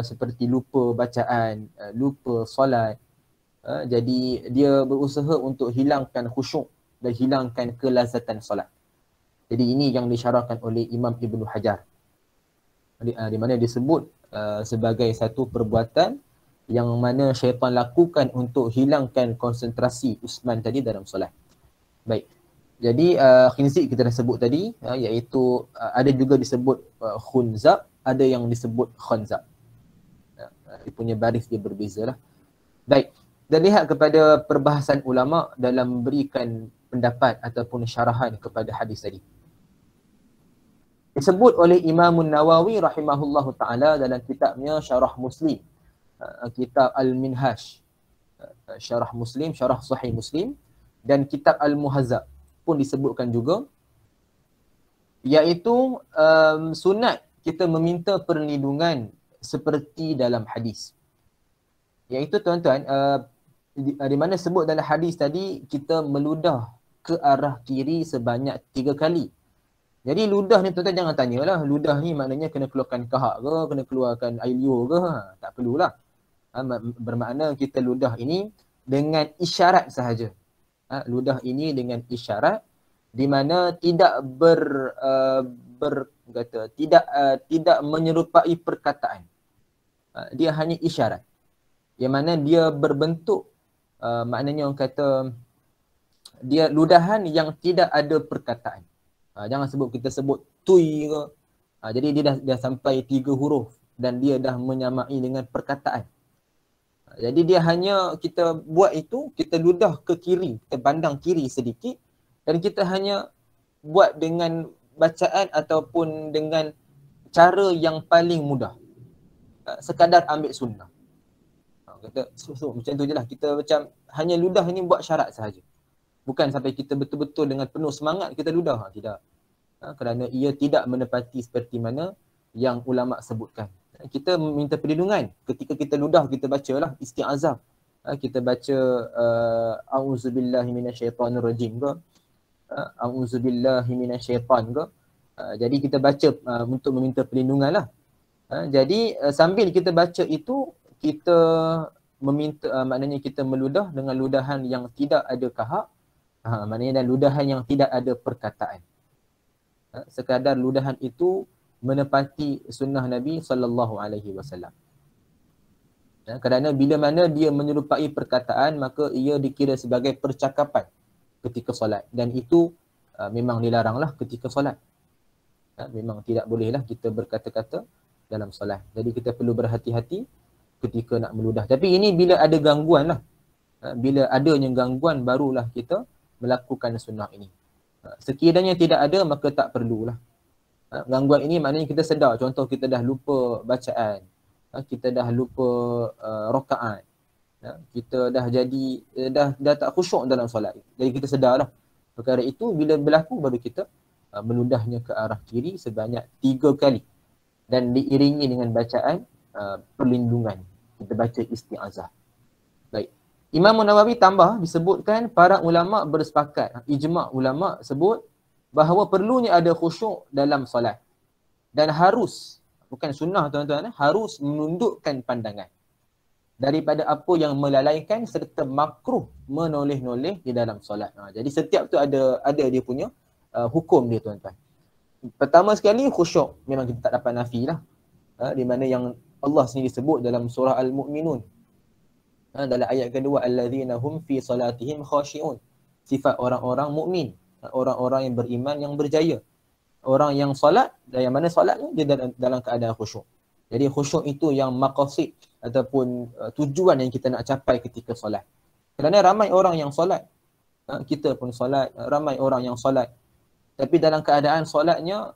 seperti lupa bacaan, lupa solat. Jadi dia berusaha untuk hilangkan khusyuk dan hilangkan kelazatan solat. Jadi ini yang disyarahkan oleh Imam Ibnu Hajar. Di mana disebut sebagai satu perbuatan yang mana syaitan lakukan untuk hilangkan konsentrasi Uthman tadi dalam solat. Baik. Jadi khinzib kita dah sebut tadi, iaitu ada juga disebut khunzab, ada yang disebut khanzab. Dia punya baris dia berbezalah. Baik. Dan lihat kepada perbahasan ulama dalam memberikan pendapat ataupun syarahan kepada hadis tadi. Disebut oleh Imam Nawawi rahimahullahu ta'ala dalam kitabnya Syarah Muslim, kitab Al-Minhaj, Syarah Muslim, Syarah Sahih Muslim, dan kitab Al-Muhazzab pun disebutkan juga Iaitu sunat kita meminta perlindungan seperti dalam hadis. Iaitu tuan-tuan, di mana sebut dalam hadis tadi, kita meludah ke arah kiri sebanyak 3 kali. Jadi ludah ni tuan-tuan jangan tanyalah, ludah ni maknanya kena keluarkan kahak ke, kena keluarkan air liur ke, tak perlulah. Bermakna kita ludah ini dengan isyarat sahaja. Ludah ini dengan isyarat di mana tidak tidak menyerupai perkataan. Dia hanya isyarat. Yang mana dia berbentuk maknanya orang kata dia ludahan yang tidak ada perkataan. Jangan kita sebut tui ke. Jadi dia dah sampai 3 huruf dan dia dah menyamai dengan perkataan. Jadi dia hanya kita buat itu, kita ludah ke kiri, kita pandang kiri sedikit dan kita hanya buat dengan bacaan ataupun dengan cara yang paling mudah. Sekadar ambil sunnah. Macam tu je lah. Kita macam hanya ludah ni buat syarat sahaja. Bukan sampai kita betul-betul dengan penuh semangat kita ludah. Tidak. Kerana ia tidak menepati seperti mana yang ulama sebutkan. Kita minta perlindungan. Ketika kita ludah, kita bacalah isti'azah. Kita baca a'udzubillahi minasyaitanirrajim ke. A'udzubillahi minasyaitan ke. Jadi kita baca untuk meminta perlindungan lah. Jadi sambil kita baca itu, kita meminta, maknanya kita meludah dengan ludahan yang tidak ada kahak. Maknanya dan ludahan yang tidak ada perkataan. Sekadar ludahan itu menepati sunnah Nabi SAW. Kerana bila mana dia menyerupai perkataan, maka ia dikira sebagai percakapan ketika solat. Dan itu memang dilaranglah ketika solat. Memang tidak bolehlah kita berkata-kata dalam solat. Jadi kita perlu berhati-hati ketika nak meludah. Tapi ini bila ada gangguan lah. Bila adanya gangguan barulah kita melakukan sunnah ini. Sekiranya tidak ada, maka tak perlulah. Gangguan ini maknanya kita sedar. Contoh kita dah lupa bacaan. Kita dah lupa rakaat. Kita dah jadi, dah tak khusyuk dalam solat. Jadi kita sedarlah. Perkara itu bila berlaku baru kita meludahnya ke arah kiri sebanyak 3 kali. Dan diiringi dengan bacaan perlindungan. Kita baca isti'azah. Baik. Imam Nawawi tambah disebutkan para ulama bersepakat, ijma' ulama sebut bahawa perlunya ada khusyuk dalam solat. Dan harus, bukan sunnah tuan-tuan, harus menundukkan pandangan daripada apa yang melalaikan serta makruh menoleh-noleh di dalam solat. Jadi setiap tu ada dia punya hukum dia tuan-tuan. Pertama sekali khusyuk, memang kita tak dapat nafilah. Di mana yang Allah sendiri sebut dalam surah Al-Mu'minun. Dalam ayat kedua, allazina hum fi salatihim khashi'un. Sifat orang-orang mukmin, orang-orang yang beriman yang berjaya. Orang yang solat, yang mana solatnya dia dalam keadaan khusyuk. Jadi khusyuk itu yang maqasid ataupun tujuan yang kita nak capai ketika solat. Kerana ramai orang yang solat. Kita pun solat, ramai orang yang solat. Tapi dalam keadaan solatnya,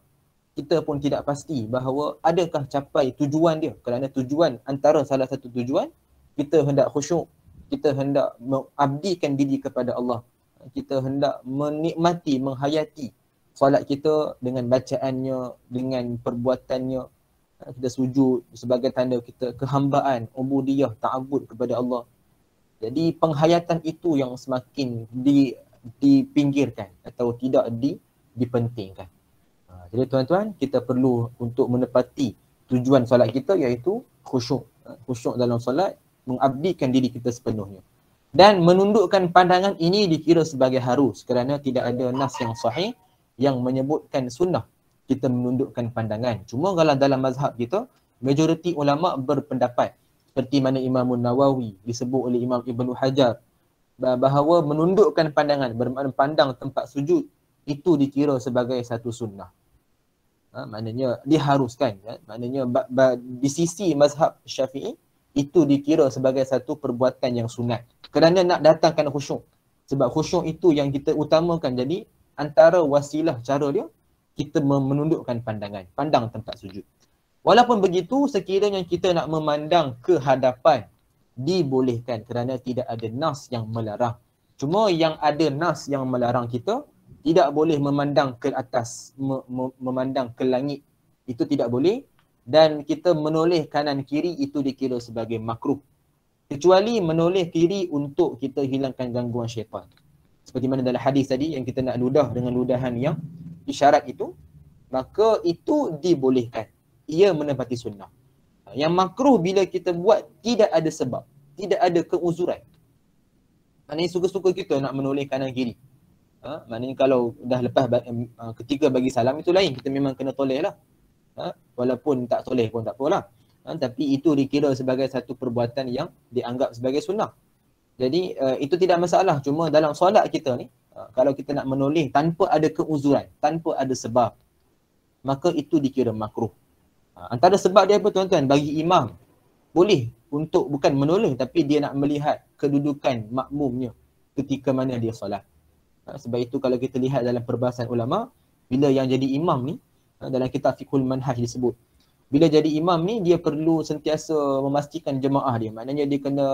kita pun tidak pasti bahawa adakah capai tujuan dia. Kerana tujuan, antara salah satu tujuan, kita hendak khusyuk, kita hendak mengabdikan diri kepada Allah. Kita hendak menikmati, menghayati solat kita dengan bacaannya, dengan perbuatannya. Kita sujud sebagai tanda kita kehambaan, ubudiyah, ta'abud kepada Allah. Jadi penghayatan itu yang semakin dipinggirkan atau tidak dipentingkan. Jadi tuan-tuan, kita perlu untuk menepati tujuan solat kita iaitu khusyuk. Khusyuk dalam solat, mengabdikan diri kita sepenuhnya. Dan menundukkan pandangan ini dikira sebagai harus kerana tidak ada nas yang sahih yang menyebutkan sunnah kita menundukkan pandangan. Cuma kalau dalam mazhab kita, majoriti ulama berpendapat seperti mana Imam Nawawi disebut oleh Imam Ibnu Hajar bahawa menundukkan pandangan, bermakna pandang tempat sujud, itu dikira sebagai satu sunnah. Maknanya diharuskan. Maknanya di sisi mazhab Syafi'i, itu dikira sebagai satu perbuatan yang sunat. Kerana nak datangkan khusyuk. Sebab khusyuk itu yang kita utamakan. Jadi antara wasilah cara dia, kita menundukkan pandangan. Pandang tempat sujud. Walaupun begitu, sekiranya kita nak memandang ke hadapan, dibolehkan kerana tidak ada nas yang melarang. Cuma yang ada nas yang melarang kita tidak boleh memandang ke atas, memandang ke langit. Itu tidak boleh. Dan kita menoleh kanan kiri itu dikira sebagai makruh. Kecuali menoleh kiri untuk kita hilangkan gangguan syaitan. Seperti mana dalam hadis tadi yang kita nak ludah dengan ludahan yang isyarat itu, maka itu dibolehkan. Ia menepati sunnah. Yang makruh bila kita buat tidak ada sebab, tidak ada keuzuran. Maknanya suka-suka kita nak menoleh kanan kiri. Maknanya kalau dah lepas ketiga bagi salam itu lain, kita memang kena toleh lah. Walaupun tak toleh pun tak apalah. Tapi itu dikira sebagai satu perbuatan yang dianggap sebagai sunnah. Jadi itu tidak masalah. Cuma dalam solat kita ni, kalau kita nak menoleh tanpa ada keuzuran, tanpa ada sebab, maka itu dikira makruh. Antara sebab dia apa tuan-tuan? Bagi imam, boleh untuk bukan menoleh tapi dia nak melihat kedudukan makmumnya ketika mana dia solat. Sebab itu kalau kita lihat dalam perbahasan ulama, bila yang jadi imam ni, dalam kitab Fiqhul Manhaj disebut, bila jadi imam ni dia perlu sentiasa memastikan jemaah dia. Maknanya dia kena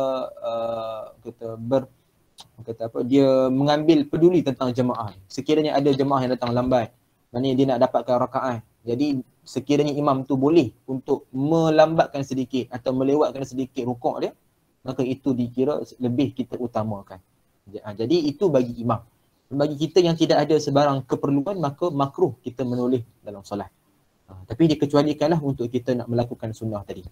dia mengambil peduli tentang jemaah. Sekiranya ada jemaah yang datang lambat, maknanya dia nak dapatkan rakaat. Jadi sekiranya imam tu boleh untuk melambatkan sedikit atau melewatkan sedikit rukuk dia, maka itu dikira lebih kita utamakan. Jadi itu bagi imam. Bagi kita yang tidak ada sebarang keperluan, maka makruh kita menoleh dalam solat. Tapi dikecualikanlah untuk kita nak melakukan sunnah tadi.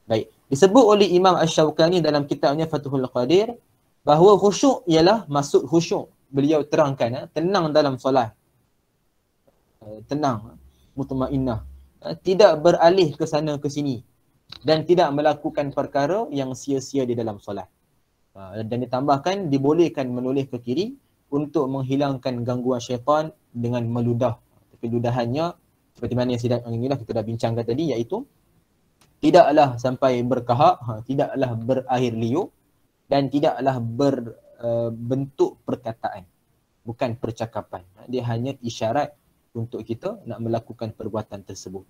Baik, disebut oleh Imam Asy-Syaukani dalam kitabnya Fathul Qadir bahawa khusyuk ialah maksud khusyuk. Beliau terangkan tenang dalam solat. Tenang, mutmainnah. Tidak beralih ke sana ke sini dan tidak melakukan perkara yang sia-sia di dalam solat. Dan ditambahkan dibolehkan menoleh ke kiri untuk menghilangkan gangguan syaitan dengan meludah. Tapi ludahannya seperti mana yang kita dah bincangkan tadi, iaitu tidaklah sampai berkahak, tidaklah berakhir liuk dan tidaklah berbentuk perkataan. Bukan percakapan. Dia hanya isyarat untuk kita nak melakukan perbuatan tersebut.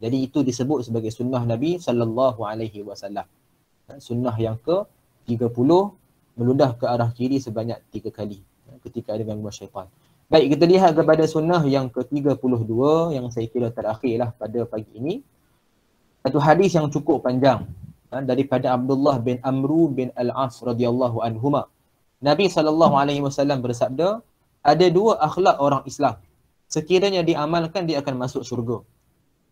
Jadi itu disebut sebagai sunnah Nabi SAW. Sunnah yang ke-30, meludah ke arah kiri sebanyak 3 kali ketika ada gangguan syaitan. Baik, kita lihat kepada sunnah yang ke-32 yang saya kira terakhirlah pada pagi ini. Satu hadis yang cukup panjang daripada Abdullah bin Amru bin Al-As radhiyallahu anhuma. Nabi SAW bersabda, ada 2 akhlak orang Islam. Sekiranya diamalkan dia akan masuk syurga.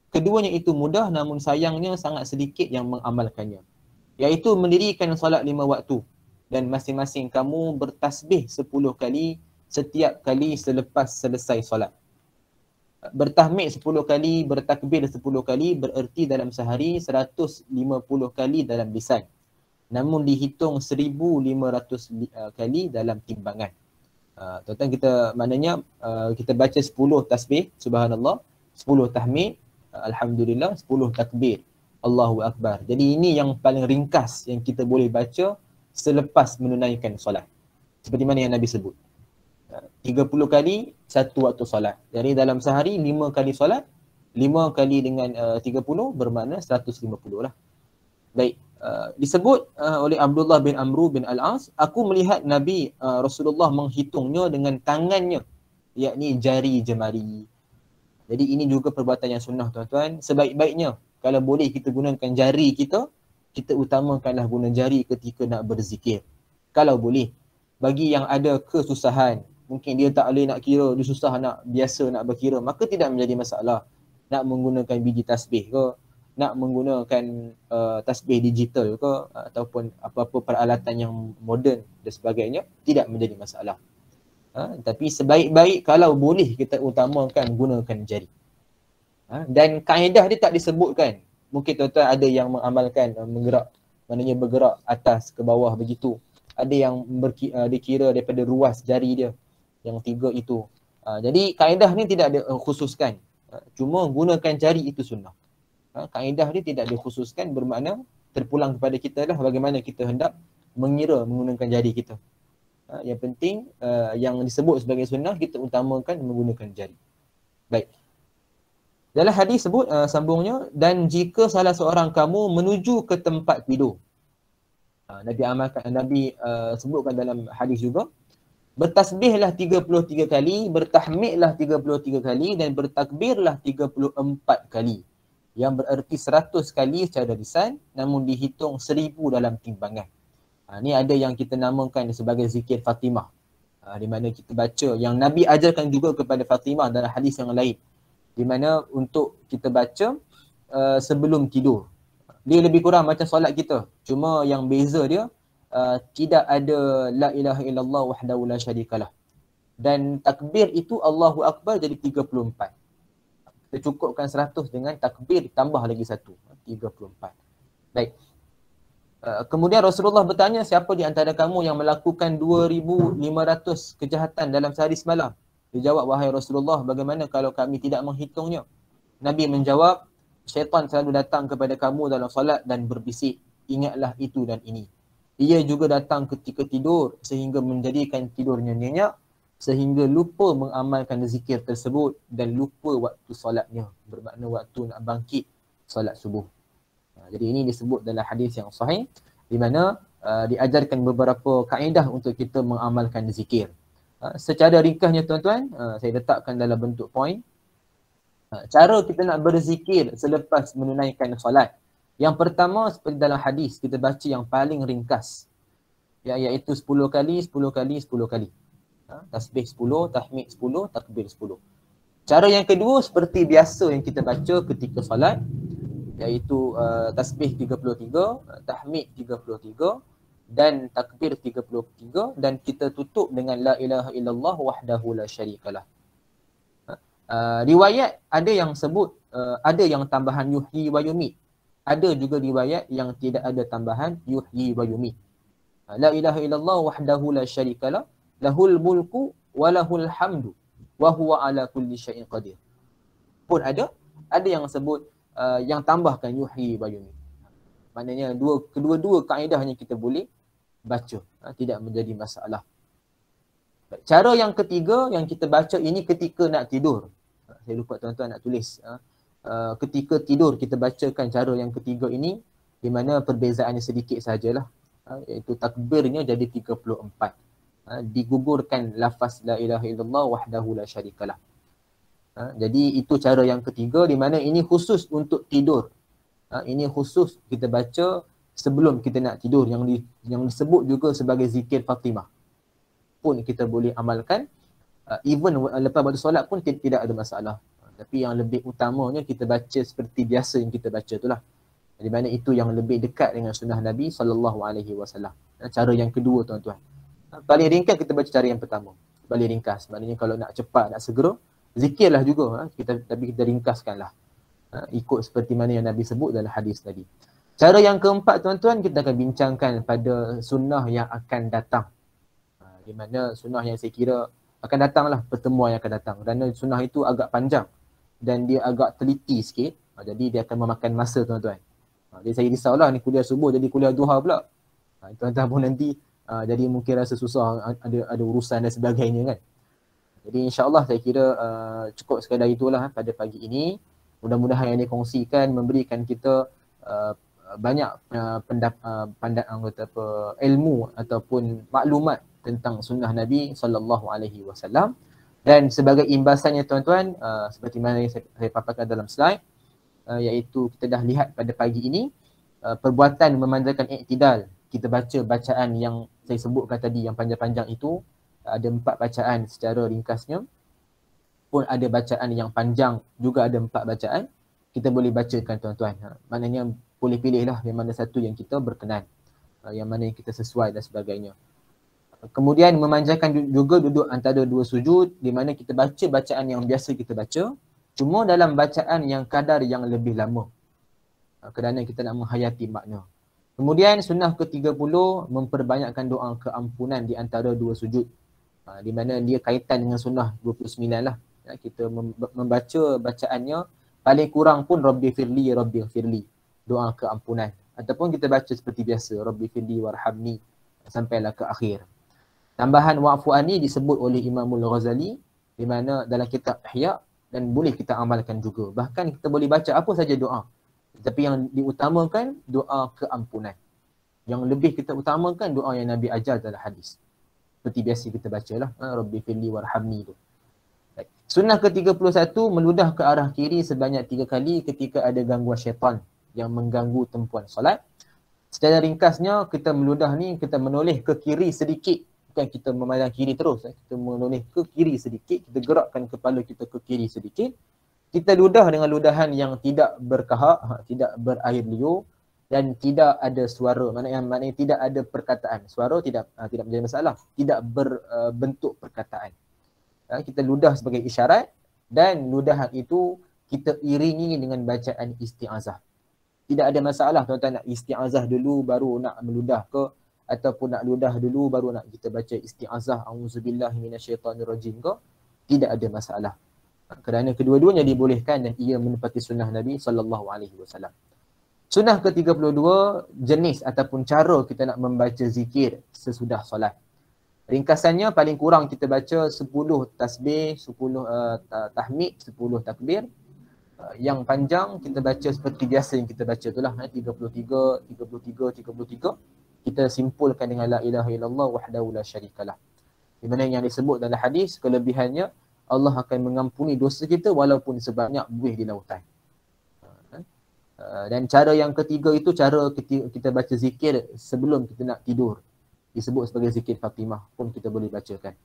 Keduanya itu mudah namun sayangnya sangat sedikit yang mengamalkannya. Iaitu mendirikan solat 5 waktu dan masing-masing kamu bertasbih 10 kali setiap kali selepas selesai solat. Bertahmid 10 kali, bertakbir 10 kali bererti dalam sehari 150 kali dalam lisan. Namun dihitung 1500 kali dalam timbangan. Tuan-tuan, kita maknanya kita baca 10 tasbih subhanallah, 10 tahmid alhamdulillah, 10 takbir Allahu Akbar. Jadi ini yang paling ringkas yang kita boleh baca selepas menunaikan solat. Seperti mana yang Nabi sebut. 30 kali satu waktu solat. Jadi dalam sehari 5 kali solat, 5 kali dengan 30 bermakna 150 lah. Baik, disebut oleh Abdullah bin Amru bin Al-As, aku melihat Nabi Rasulullah menghitungnya dengan tangannya, yakni jari jemari. Jadi ini juga perbuatan yang sunnah tuan-tuan. Sebaik-baiknya kalau boleh kita gunakan jari kita, kita utamakanlah guna jari ketika nak berzikir. Kalau boleh. Bagi yang ada kesusahan, mungkin dia tak boleh nak kira, dia susah nak biasa nak berkira, maka tidak menjadi masalah. Nak menggunakan biji tasbih ke, nak menggunakan tasbih digital ke, ataupun apa-apa peralatan yang moden dan sebagainya, tidak menjadi masalah. Tapi sebaik-baik kalau boleh kita utamakan gunakan jari. Dan kaedah dia tak disebutkan. Mungkin tuan-tuan ada yang mengamalkan menggerak, maknanya bergerak atas ke bawah begitu. Ada yang dikira daripada ruas jari dia yang 3 itu. Jadi kaedah ni tidak dikhususkan. Cuma gunakan jari itu sunnah. Kaedah dia tidak dikhususkan, bermakna terpulang kepada kita lah bagaimana kita hendak mengira menggunakan jari kita. Yang penting yang disebut sebagai sunnah kita utamakan menggunakan jari. Baik. Dalam hadis sebut sambungnya, dan jika salah seorang kamu menuju ke tempat tidur. Nabi sebutkan dalam hadis juga, Bertasbihlah 33 kali, bertahmidlah 33 kali dan bertakbirlah 34 kali. Yang bererti 100 kali secara lisan namun dihitung 1000 dalam timbangan. Ni ada yang kita namakan sebagai zikir Fatimah. Di mana kita baca yang Nabi ajarkan juga kepada Fatimah dalam hadis yang lain. Di mana untuk kita baca sebelum tidur. Dia lebih kurang macam solat kita. Cuma yang beza dia tidak ada la ilaha illallah wahdahu la syarikalah. Dan takbir itu Allahu Akbar jadi 34. Kita cukupkan 100 dengan takbir tambah lagi 1. 34. Baik. Kemudian Rasulullah bertanya, siapa di antara kamu yang melakukan 2,500 kejahatan dalam sehari semalam? Dia jawab, wahai Rasulullah, bagaimana kalau kami tidak menghitungnya? Nabi menjawab, syaitan selalu datang kepada kamu dalam solat dan berbisik, ingatlah itu dan ini. Ia juga datang ketika tidur sehingga menjadikan tidurnya nyenyak, sehingga lupa mengamalkan zikir tersebut dan lupa waktu solatnya. Bermakna waktu nak bangkit solat subuh. Jadi ini disebut dalam hadis yang sahih di mana diajarkan beberapa kaedah untuk kita mengamalkan zikir. Secara ringkasnya tuan-tuan, saya letakkan dalam bentuk poin. Cara kita nak berzikir selepas menunaikan solat. Yang pertama seperti dalam hadis kita baca yang paling ringkas. Iaitu 10 kali, 10 kali, 10 kali. Tasbih 10, tahmid 10, takbir 10. Cara yang kedua seperti biasa yang kita baca ketika solat. Iaitu tasbih 33, tahmid 33 dan takbir 33 dan kita tutup dengan la ilaha illallah wahdahu la syarikalah. Riwayat ada yang sebut ada yang tambahan yuhyi wa yumit. Ada juga riwayat yang tidak ada tambahan yuhyi wa yumit. La ilaha illallah wahdahu la syarikalah lahul mulku wa lahul hamdu wa huwa ala kulli syai'in qadir. Pun ada yang sebut yang tambahkan yuhyi wa yumit. Maknanya kedua-dua kaedahnya kita boleh baca, tidak menjadi masalah. Cara yang ketiga yang kita baca ini ketika nak tidur. Saya lupa tuan-tuan nak tulis. Ketika tidur kita bacakan cara yang ketiga ini, di mana perbezaannya sedikit sajalah. Iaitu takbirnya jadi 34. Digugurkan lafaz la ilaha illallah wahdahu la syarikalah. Jadi itu cara yang ketiga di mana ini khusus untuk tidur. Ini khusus kita baca sebelum kita nak tidur yang disebut juga sebagai zikir Fatimah. Pun kita boleh amalkan. Even lepas waktu solat pun tidak ada masalah. Tapi yang lebih utamanya kita baca seperti biasa yang kita baca itulah. Di mana itu yang lebih dekat dengan sunnah Nabi SAW. Cara yang kedua tuan-tuan. Paling ringkas kita baca cara yang pertama. Paling ringkas. Maknanya kalau nak cepat, nak segera, zikirlah juga. Tapi kita ringkaskanlah. Ikut seperti mana yang Nabi sebut dalam hadis tadi. Cara yang keempat tuan-tuan, kita akan bincangkan pada sunnah yang akan datang. Di mana sunnah yang saya kira akan datanglah, pertemuan yang akan datang. Kerana sunnah itu agak panjang dan dia agak teliti sikit. Jadi dia akan memakan masa tuan-tuan. Jadi saya risaulah ni kuliah subuh jadi kuliah duha pula. Tuan-tuan pun nanti jadi mungkin rasa susah, ada urusan dan sebagainya kan. Jadi insya-Allah saya kira cukup sekadar itulah pada pagi ini. Mudah-mudahan yang dikongsikan memberikan kita banyak ilmu ataupun maklumat tentang sunnah Nabi SAW. Dan sebagai imbasannya tuan-tuan, seperti mana yang saya paparkan dalam slide, iaitu kita dah lihat pada pagi ini perbuatan memanjangkan iktidal. Kita baca bacaan yang saya sebutkan tadi yang panjang-panjang itu, ada 4 bacaan secara ringkasnya. Pun ada bacaan yang panjang, juga ada 4 bacaan. Kita boleh bacakan tuan-tuan. Maknanya boleh pilihlah yang mana satu yang kita berkenan, yang mana yang kita sesuai dan sebagainya. Kemudian memanjangkan juga duduk antara 2 sujud, di mana kita baca bacaan yang biasa kita baca, cuma dalam bacaan yang kadar yang lebih lama. Kerana kita nak menghayati makna. Kemudian sunnah ke-30, memperbanyakkan doa keampunan di antara 2 sujud. Di mana dia kaitan dengan sunnah 29 lah. Kita membaca bacaannya, paling kurang pun Rabbi firli, Rabbi firli. Doa keampunan. Ataupun kita baca seperti biasa, Rabbi firli warhamni, sampailah ke akhir. Tambahan wa'fu anni disebut oleh Imamul Ghazali, di mana dalam kitab Ihya, dan boleh kita amalkan juga. Bahkan kita boleh baca apa saja doa. Tapi yang diutamakan doa keampunan. Yang lebih kita utamakan doa yang Nabi ajar dalam hadis. Seperti biasa kita bacalah, Rabbi firli warhamni tu. Baik. Sunnah ke-31, meludah ke arah kiri sebanyak 3 kali ketika ada gangguan syaitan yang mengganggu tempuan solat. Secara ringkasnya, kita meludah ni, kita menoleh ke kiri sedikit. Bukan kita memandang kiri terus. Kita menoleh ke kiri sedikit. Kita gerakkan kepala kita ke kiri sedikit. Kita ludah dengan ludahan yang tidak berkahak, tidak berair liur dan tidak ada suara. Maknanya tidak ada perkataan. Suara tidak menjadi masalah. Tidak berbentuk perkataan. Kita ludah sebagai isyarat dan ludahan itu kita iringi dengan bacaan isti'azah. Tidak ada masalah tuan-tuan nak isti'azah dulu baru nak meludah ke, ataupun nak ludah dulu baru nak kita baca isti'azah auzubillahi minasyaitanirrajim ke, tidak ada masalah. Kerana kedua-duanya dibolehkan dan ia menepati sunnah Nabi SAW. Sunnah ke-32, jenis ataupun cara kita nak membaca zikir sesudah solat. Ringkasannya paling kurang kita baca 10 tasbih, 10 tahmid, 10 takbir. Yang panjang kita baca seperti biasa yang kita baca itulah 33, 33, 33. Kita simpulkan dengan la ilaha illallah wahdahu la syarikalah. Di mana yang disebut dalam hadis, kelebihannya Allah akan mengampuni dosa kita walaupun sebanyak buih di lautan. Dan cara yang ketiga itu cara kita baca zikir sebelum kita nak tidur. Disebut sebagai zikir Fatimah pun kita boleh bacakan.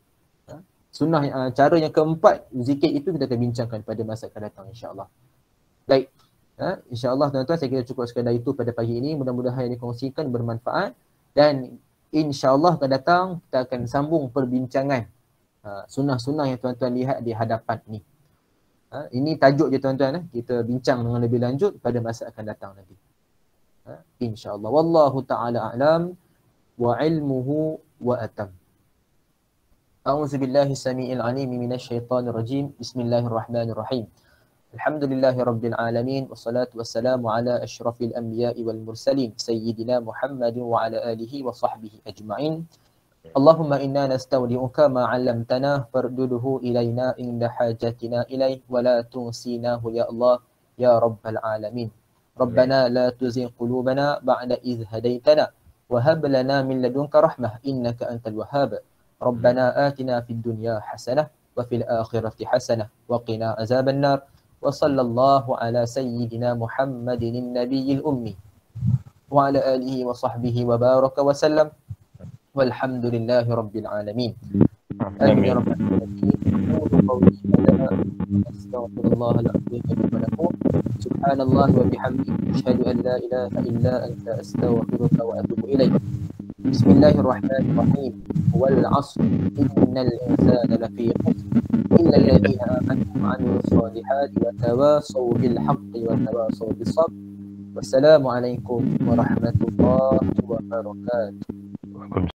Sunnah cara yang keempat, zikir itu kita akan bincangkan pada masa akan datang insya-Allah. Baik. InsyaAllah tuan-tuan, saya kira cukup sekadar itu pada pagi ini. Mudah-mudahan yang dikongsikan bermanfaat. Dan insyaAllah akan datang kita akan sambung perbincangan sunnah-sunnah yang tuan-tuan lihat di hadapan ni. Ini tajuk je tuan-tuan. Kita bincang dengan lebih lanjut pada masa akan datang nanti. InsyaAllah. Wallahu ta'ala a'lam wa ilmuhu wa atam. A'udzubillahi samii'il 'aliim minasyaitonir rajim. Bismillahirrahmanirrahim. Alhamdulillahi rabbil alamin wassalatu wassalamu ala asyrafil anbiya'i wal mursalin sayyidina Muhammadin wa ala alihi wa sahbihi ajma'in. Allahumma inna nastawdi'uka ma 'allamtana farduduhu ilaina inda hajatina ilaih wa la tunsinahu ya Allah ya rabbal alamin. Rabbana la tuzigh qulubana ba'da idh hadaitana wa hab lana min ladunka rahmah innaka antal wahhab. Rabbana atina fid dunya hasanah wa fil akhirati hasanah wa qina azaban nar. Wa sallallahu ala sayyidina Muhammadin nabiyil ummi wa ala alihi wa sahbihi wa baraka wa sallam walhamdulillahi rabbil alamin. Amin ya rabbal alamin. Astaghfirullahal azim wa lakum. Subhanallah wa bihamdihi asyhadu an la ilaha illa anta astaghfiruka wa atubu ilaik. Bismillahirrahmanirrahim. Wal 'asr innal insana lafi khusr illa alladhina amanu wa 'amilus solihati wa tawasaw bil haqqi wa tawasaw bis sabr. Wassalamu alaikum warahmatullahi wabarakatuh.